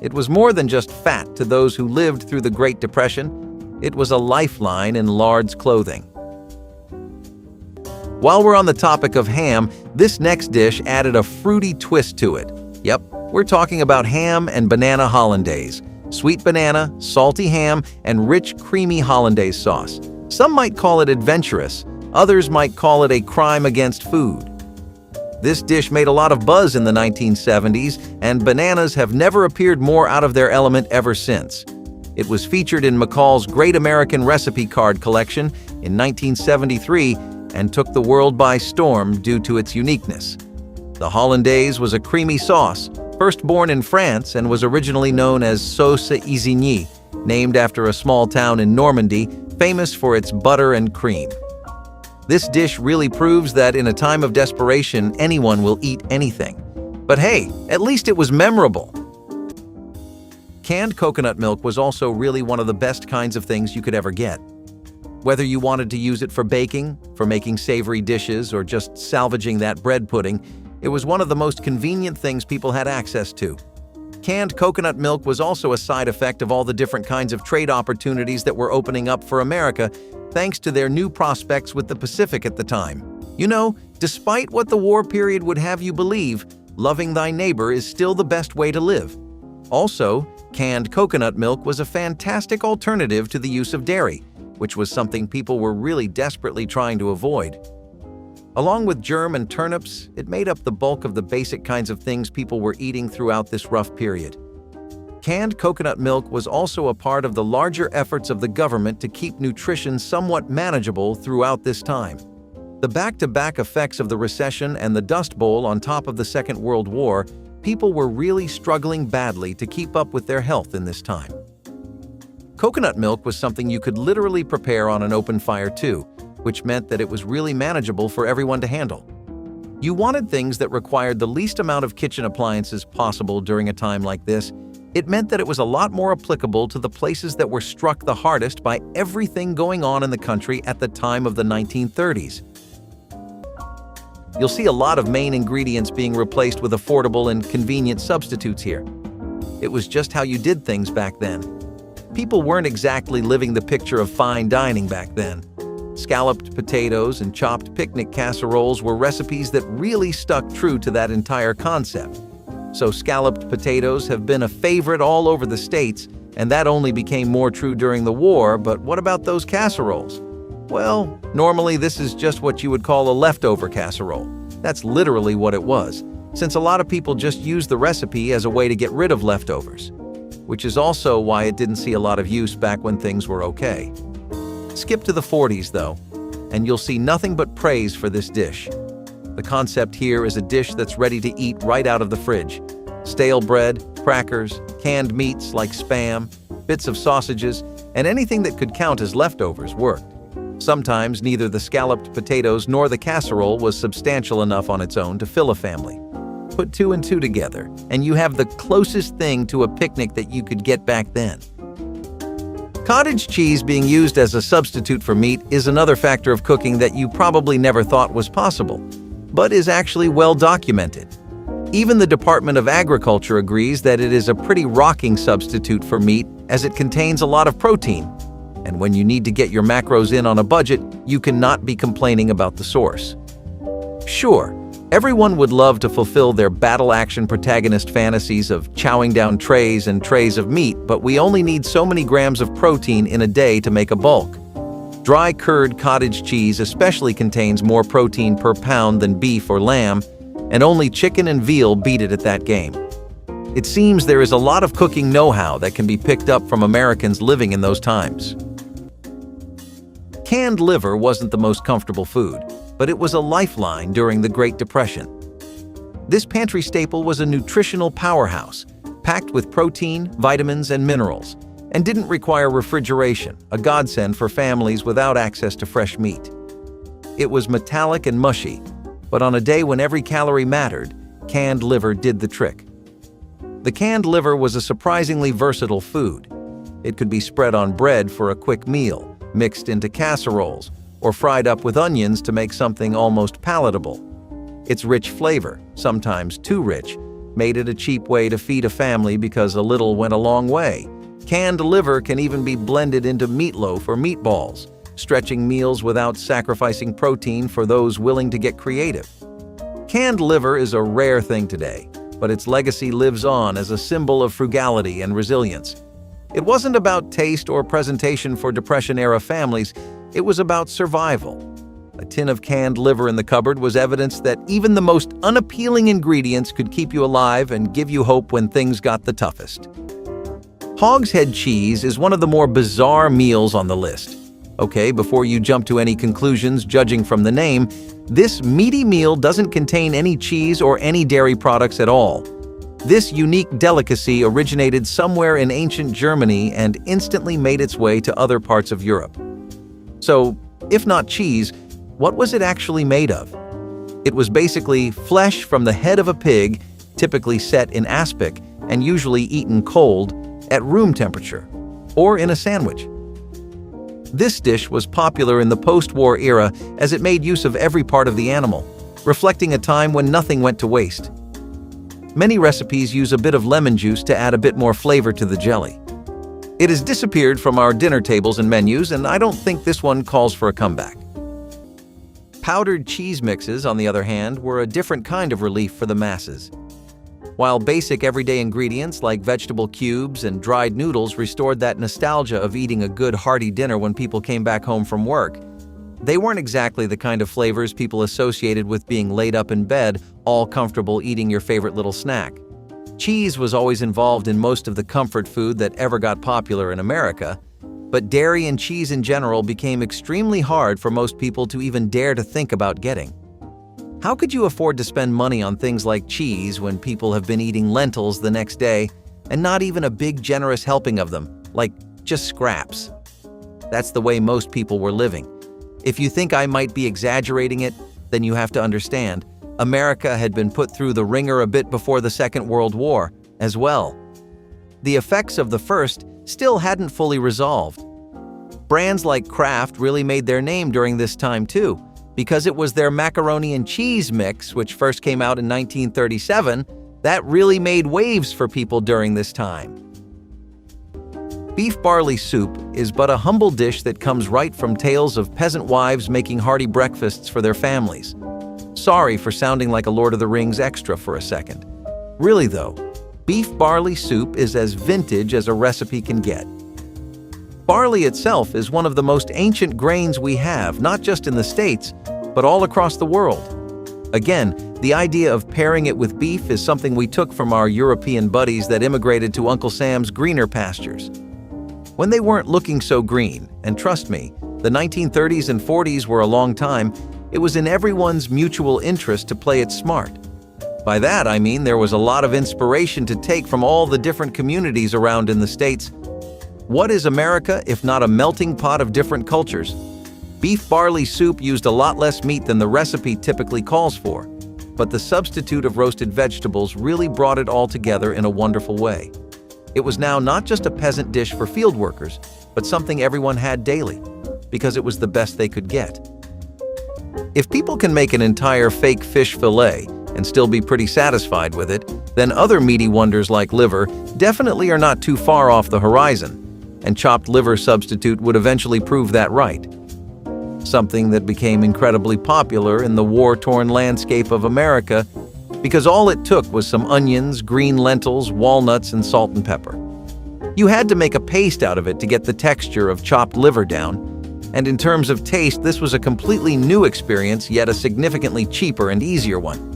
It was more than just fat to those who lived through the Great Depression. It was a lifeline in lard's clothing. While we're on the topic of ham, this next dish added a fruity twist to it. Yep, we're talking about ham and banana hollandaise. Sweet banana, salty ham, and rich, creamy hollandaise sauce. Some might call it adventurous, others might call it a crime against food. This dish made a lot of buzz in the 1970s, and bananas have never appeared more out of their element ever since. It was featured in McCall's Great American Recipe Card collection in 1973 and took the world by storm due to its uniqueness. The hollandaise was a creamy sauce, first born in France and was originally known as sauce Isigny, named after a small town in Normandy, famous for its butter and cream. This dish really proves that in a time of desperation, anyone will eat anything. But hey, at least it was memorable. Canned coconut milk was also really one of the best kinds of things you could ever get. Whether you wanted to use it for baking, for making savory dishes, or just salvaging that bread pudding, it was one of the most convenient things people had access to. Canned coconut milk was also a side effect of all the different kinds of trade opportunities that were opening up for America, thanks to their new prospects with the Pacific at the time. You know, despite what the war period would have you believe, loving thy neighbor is still the best way to live. Also, canned coconut milk was a fantastic alternative to the use of dairy, which was something people were really desperately trying to avoid. Along with germ and turnips, it made up the bulk of the basic kinds of things people were eating throughout this rough period. Canned coconut milk was also a part of the larger efforts of the government to keep nutrition somewhat manageable throughout this time. The back-to-back effects of the recession and the Dust Bowl on top of the Second World War, people were really struggling badly to keep up with their health in this time. Coconut milk was something you could literally prepare on an open fire too, which meant that it was really manageable for everyone to handle. You wanted things that required the least amount of kitchen appliances possible during a time like this. It meant that it was a lot more applicable to the places that were struck the hardest by everything going on in the country at the time of the 1930s. You'll see a lot of main ingredients being replaced with affordable and convenient substitutes here. It was just how you did things back then. People weren't exactly living the picture of fine dining back then. Scalloped potatoes and chopped picnic casseroles were recipes that really stuck true to that entire concept. So scalloped potatoes have been a favorite all over the States, and that only became more true during the war, but what about those casseroles? Well, normally this is just what you would call a leftover casserole. That's literally what it was, since a lot of people just used the recipe as a way to get rid of leftovers, which is also why it didn't see a lot of use back when things were okay. Skip to the 40s though, and you'll see nothing but praise for this dish. The concept here is a dish that's ready to eat right out of the fridge. Stale bread, crackers, canned meats like Spam, bits of sausages, and anything that could count as leftovers worked. Sometimes neither the scalloped potatoes nor the casserole was substantial enough on its own to fill a family. Put two and two together, and you have the closest thing to a picnic that you could get back then. Cottage cheese being used as a substitute for meat is another factor of cooking that you probably never thought was possible, but is actually well documented. Even the Department of Agriculture agrees that it is a pretty rocking substitute for meat as it contains a lot of protein. And when you need to get your macros in on a budget, you cannot be complaining about the source. Sure, everyone would love to fulfill their battle-action protagonist fantasies of chowing down trays and trays of meat, but we only need so many grams of protein in a day to make a bulk. Dry curd cottage cheese especially contains more protein per pound than beef or lamb, and only chicken and veal beat it at that game. It seems there is a lot of cooking know-how that can be picked up from Americans living in those times. Canned liver wasn't the most comfortable food, but it was a lifeline during the Great Depression. This pantry staple was a nutritional powerhouse, packed with protein, vitamins, and minerals, and didn't require refrigeration, a godsend for families without access to fresh meat. It was metallic and mushy, but on a day when every calorie mattered, canned liver did the trick. The canned liver was a surprisingly versatile food. It could be spread on bread for a quick meal, mixed into casseroles, or fried up with onions to make something almost palatable. Its rich flavor, sometimes too rich, made it a cheap way to feed a family because a little went a long way. Canned liver can even be blended into meatloaf or meatballs, stretching meals without sacrificing protein for those willing to get creative. Canned liver is a rare thing today, but its legacy lives on as a symbol of frugality and resilience. It wasn't about taste or presentation for Depression-era families, it was about survival. A tin of canned liver in the cupboard was evidence that even the most unappealing ingredients could keep you alive and give you hope when things got the toughest. Hogshead cheese is one of the more bizarre meals on the list. Okay, before you jump to any conclusions judging from the name, this meaty meal doesn't contain any cheese or any dairy products at all. This unique delicacy originated somewhere in ancient Germany and instantly made its way to other parts of Europe. So, if not cheese, what was it actually made of? It was basically flesh from the head of a pig, typically set in aspic and usually eaten cold at room temperature, or in a sandwich. This dish was popular in the post-war era as it made use of every part of the animal, reflecting a time when nothing went to waste. Many recipes use a bit of lemon juice to add a bit more flavor to the jelly. It has disappeared from our dinner tables and menus, and I don't think this one calls for a comeback. Powdered cheese mixes, on the other hand, were a different kind of relief for the masses. While basic everyday ingredients like vegetable cubes and dried noodles restored that nostalgia of eating a good hearty dinner when people came back home from work, they weren't exactly the kind of flavors people associated with being laid up in bed, all comfortable eating your favorite little snack. Cheese was always involved in most of the comfort food that ever got popular in America, but dairy and cheese in general became extremely hard for most people to even dare to think about getting. How could you afford to spend money on things like cheese when people have been eating lentils the next day and not even a big generous helping of them, like just scraps? That's the way most people were living. If you think I might be exaggerating it, then you have to understand, America had been put through the ringer a bit before the Second World War as well. The effects of the first still hadn't fully resolved. Brands like Kraft really made their name during this time too, because it was their macaroni and cheese mix, which first came out in 1937, that really made waves for people during this time. Beef barley soup is but a humble dish that comes right from tales of peasant wives making hearty breakfasts for their families. Sorry for sounding like a Lord of the Rings extra for a second. Really though, beef barley soup is as vintage as a recipe can get. Barley itself is one of the most ancient grains we have, not just in the States, but all across the world. Again, the idea of pairing it with beef is something we took from our European buddies that immigrated to Uncle Sam's greener pastures. When they weren't looking so green, and trust me, the 1930s and 40s were a long time, it was in everyone's mutual interest to play it smart. By that I mean there was a lot of inspiration to take from all the different communities around in the States. What is America if not a melting pot of different cultures? Beef barley soup used a lot less meat than the recipe typically calls for, but the substitute of roasted vegetables really brought it all together in a wonderful way. It was now not just a peasant dish for field workers, but something everyone had daily, because it was the best they could get. If people can make an entire fake fish fillet and still be pretty satisfied with it, then other meaty wonders like liver definitely are not too far off the horizon, and chopped liver substitute would eventually prove that right. Something that became incredibly popular in the war-torn landscape of America because all it took was some onions, green lentils, walnuts, and salt and pepper. You had to make a paste out of it to get the texture of chopped liver down, and in terms of taste, this was a completely new experience, yet a significantly cheaper and easier one.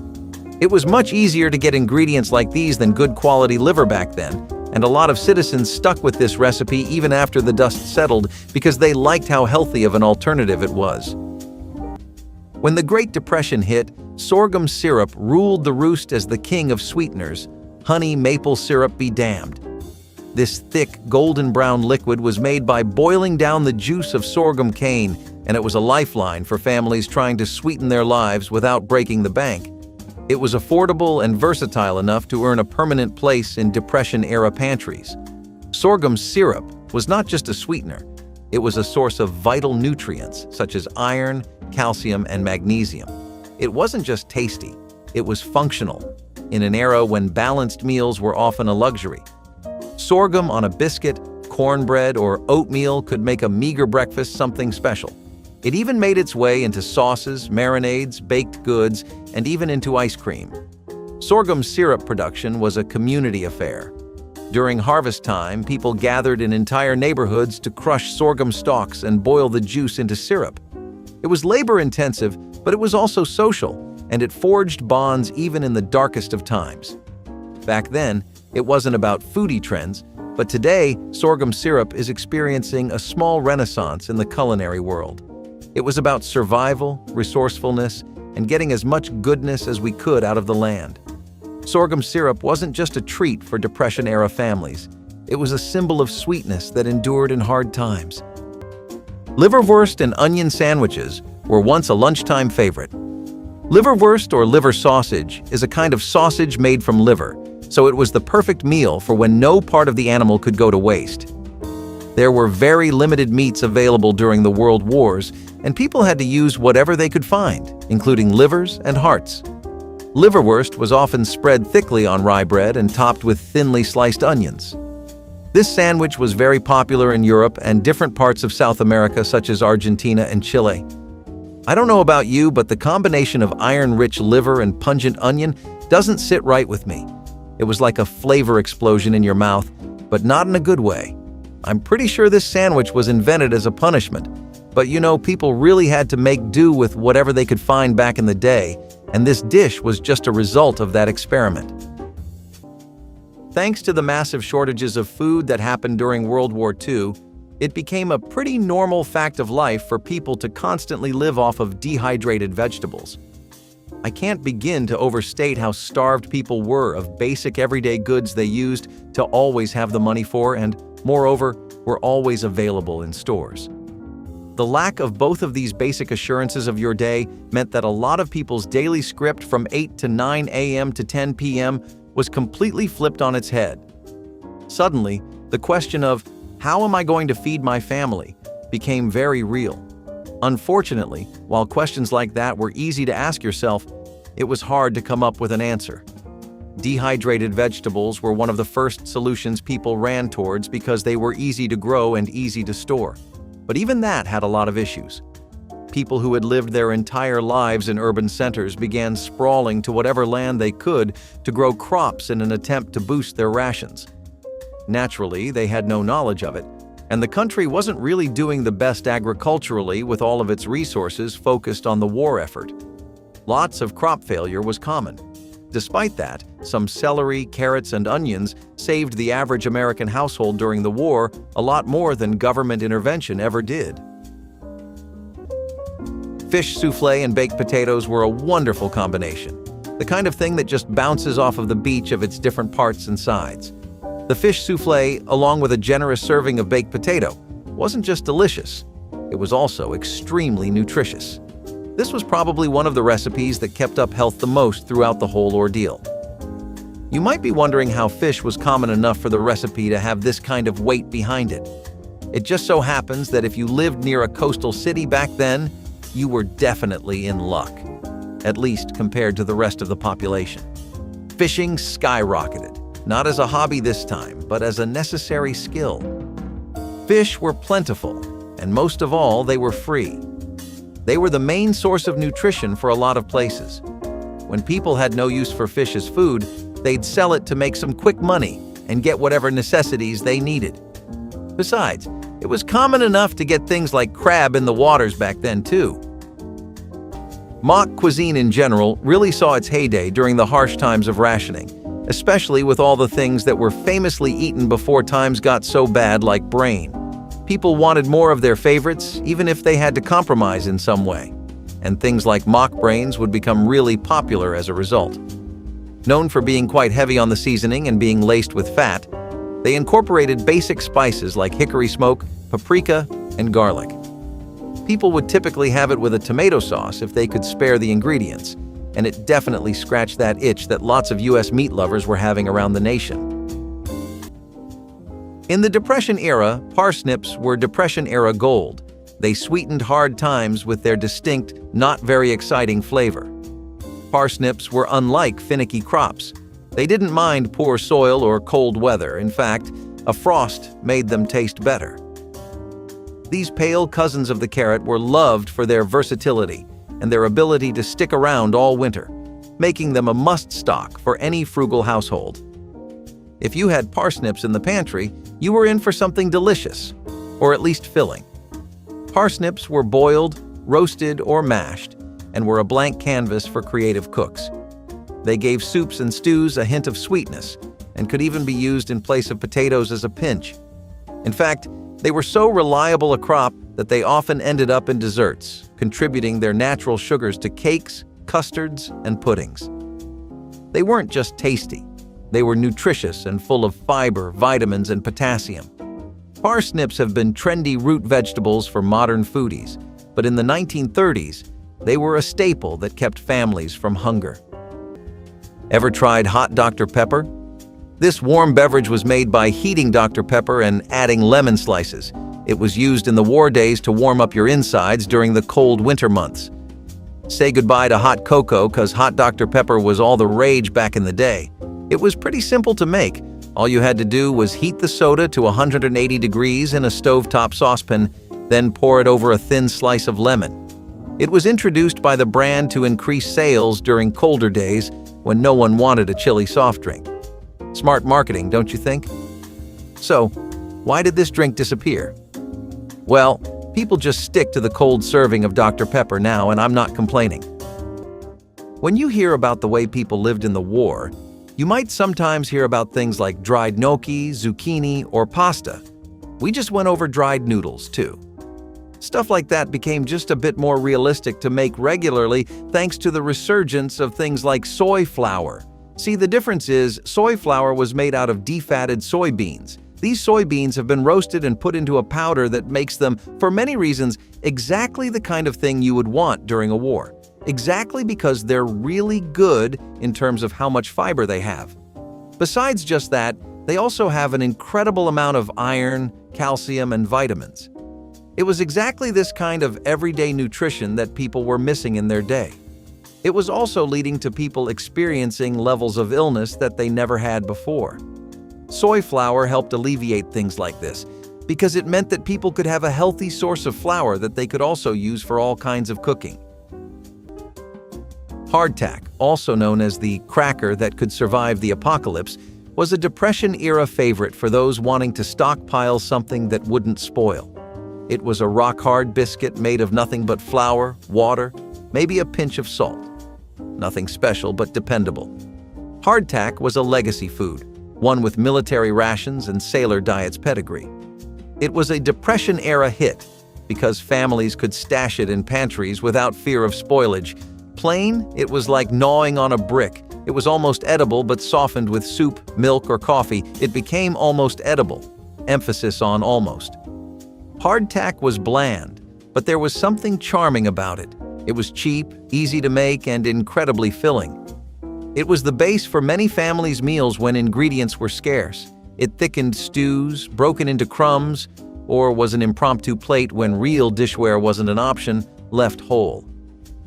It was much easier to get ingredients like these than good quality liver back then, and a lot of citizens stuck with this recipe even after the dust settled because they liked how healthy of an alternative it was. When the Great Depression hit, sorghum syrup ruled the roost as the king of sweeteners. Honey maple syrup be damned. This thick, golden brown liquid was made by boiling down the juice of sorghum cane, and it was a lifeline for families trying to sweeten their lives without breaking the bank. It was affordable and versatile enough to earn a permanent place in Depression-era pantries. Sorghum syrup was not just a sweetener. It was a source of vital nutrients such as iron, calcium, and magnesium. It wasn't just tasty, it was functional, in an era when balanced meals were often a luxury. Sorghum on a biscuit, cornbread, or oatmeal could make a meager breakfast something special. It even made its way into sauces, marinades, baked goods, and even into ice cream. Sorghum syrup production was a community affair. During harvest time, people gathered in entire neighborhoods to crush sorghum stalks and boil the juice into syrup. It was labor-intensive, but it was also social, and it forged bonds even in the darkest of times. Back then, it wasn't about foodie trends, but today, sorghum syrup is experiencing a small renaissance in the culinary world. It was about survival, resourcefulness, and getting as much goodness as we could out of the land. Sorghum syrup wasn't just a treat for Depression-era families. It was a symbol of sweetness that endured in hard times. Liverwurst and onion sandwiches were once a lunchtime favorite. Liverwurst or liver sausage is a kind of sausage made from liver, so it was the perfect meal for when no part of the animal could go to waste. There were very limited meats available during the World Wars, and people had to use whatever they could find, including livers and hearts. Liverwurst was often spread thickly on rye bread and topped with thinly sliced onions. This sandwich was very popular in Europe and different parts of South America such as Argentina and Chile. I don't know about you, but the combination of iron-rich liver and pungent onion doesn't sit right with me. It was like a flavor explosion in your mouth, but not in a good way. I'm pretty sure this sandwich was invented as a punishment, but people really had to make do with whatever they could find back in the day, and this dish was just a result of that experiment. Thanks to the massive shortages of food that happened during World War II, it became a pretty normal fact of life for people to constantly live off of dehydrated vegetables. I can't begin to overstate how starved people were of basic everyday goods they used to always have the money for and, moreover, were always available in stores. The lack of both of these basic assurances of your day meant that a lot of people's daily script from 8 to 9 a.m. to 10 p.m. was completely flipped on its head. Suddenly, the question of, how am I going to feed my family, became very real. Unfortunately, while questions like that were easy to ask yourself, it was hard to come up with an answer. Dehydrated vegetables were one of the first solutions people ran towards because they were easy to grow and easy to store. But even that had a lot of issues. People who had lived their entire lives in urban centers began sprawling to whatever land they could to grow crops in an attempt to boost their rations. Naturally, they had no knowledge of it, and the country wasn't really doing the best agriculturally with all of its resources focused on the war effort. Lots of crop failure was common. Despite that, some celery, carrots, and onions saved the average American household during the war a lot more than government intervention ever did. Fish soufflé and baked potatoes were a wonderful combination, the kind of thing that just bounces off of the beach of its different parts and sides. The fish soufflé, along with a generous serving of baked potato, wasn't just delicious. It was also extremely nutritious. This was probably one of the recipes that kept up health the most throughout the whole ordeal. You might be wondering how fish was common enough for the recipe to have this kind of weight behind it. It just so happens that if you lived near a coastal city back then, you were definitely in luck, at least compared to the rest of the population. Fishing skyrocketed, not as a hobby this time, but as a necessary skill. Fish were plentiful, and most of all, they were free. They were the main source of nutrition for a lot of places. When people had no use for fish as food, they'd sell it to make some quick money and get whatever necessities they needed. Besides, it was common enough to get things like crab in the waters back then too. Mock cuisine in general really saw its heyday during the harsh times of rationing, especially with all the things that were famously eaten before times got so bad, like brain. People wanted more of their favorites, even if they had to compromise in some way, and things like mock brains would become really popular as a result. Known for being quite heavy on the seasoning and being laced with fat, they incorporated basic spices like hickory smoke, paprika, and garlic. People would typically have it with a tomato sauce if they could spare the ingredients, and it definitely scratched that itch that lots of US meat lovers were having around the nation. In the Depression era, parsnips were Depression-era gold. They sweetened hard times with their distinct, not very exciting flavor. Parsnips were unlike finicky crops. They didn't mind poor soil or cold weather. In fact, a frost made them taste better. These pale cousins of the carrot were loved for their versatility and their ability to stick around all winter, making them a must-stock for any frugal household. If you had parsnips in the pantry, you were in for something delicious, or at least filling. Parsnips were boiled, roasted, or mashed, and were a blank canvas for creative cooks. They gave soups and stews a hint of sweetness, and could even be used in place of potatoes as a pinch. In fact, they were so reliable a crop that they often ended up in desserts, contributing their natural sugars to cakes, custards, and puddings. They weren't just tasty. They were nutritious and full of fiber, vitamins, and potassium. Parsnips have been trendy root vegetables for modern foodies, but in the 1930s, they were a staple that kept families from hunger. Ever tried hot Dr. Pepper? This warm beverage was made by heating Dr. Pepper and adding lemon slices. It was used in the war days to warm up your insides during the cold winter months. Say goodbye to hot cocoa, because hot Dr. Pepper was all the rage back in the day. It was pretty simple to make. All you had to do was heat the soda to 180 degrees in a stovetop saucepan, then pour it over a thin slice of lemon. It was introduced by the brand to increase sales during colder days when no one wanted a chilly soft drink. Smart marketing, don't you think? So, why did this drink disappear? Well, people just stick to the cold serving of Dr. Pepper now, and I'm not complaining. When you hear about the way people lived in the war, you might sometimes hear about things like dried gnocchi, zucchini, or pasta. We just went over dried noodles, too. Stuff like that became just a bit more realistic to make regularly thanks to the resurgence of things like soy flour. See, the difference is soy flour was made out of defatted soybeans. These soybeans have been roasted and put into a powder that makes them, for many reasons, exactly the kind of thing you would want during a war. Exactly because they're really good in terms of how much fiber they have. Besides just that, they also have an incredible amount of iron, calcium, and vitamins. It was exactly this kind of everyday nutrition that people were missing in their day. It was also leading to people experiencing levels of illness that they never had before. Soy flour helped alleviate things like this because it meant that people could have a healthy source of flour that they could also use for all kinds of cooking. Hardtack, also known as the cracker that could survive the apocalypse, was a Depression-era favorite for those wanting to stockpile something that wouldn't spoil. It was a rock-hard biscuit made of nothing but flour, water, maybe a pinch of salt. Nothing special, but dependable. Hardtack was a legacy food, one with military rations and sailor diets pedigree. It was a Depression-era hit because families could stash it in pantries without fear of spoilage. Plain, it was like gnawing on a brick. It was almost edible, but softened with soup, milk, or coffee, it became almost edible. Emphasis on almost. Hardtack was bland, But there was something charming about it. It was cheap, easy to make, and incredibly filling. It was the base for many families' meals when ingredients were scarce. It thickened stews, broken into crumbs, or was an impromptu plate when real dishware wasn't an option, left whole.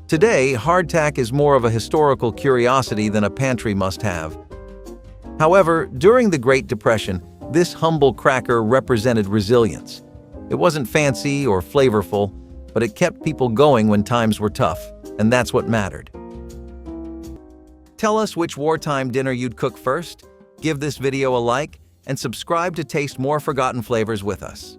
Today, hardtack is more of a historical curiosity than a pantry must-have. However, during the Great Depression, this humble cracker represented resilience. It wasn't fancy or flavorful, but it kept people going when times were tough, and that's what mattered. Tell us which wartime dinner you'd cook first, give this video a like, and subscribe to taste more forgotten flavors with us.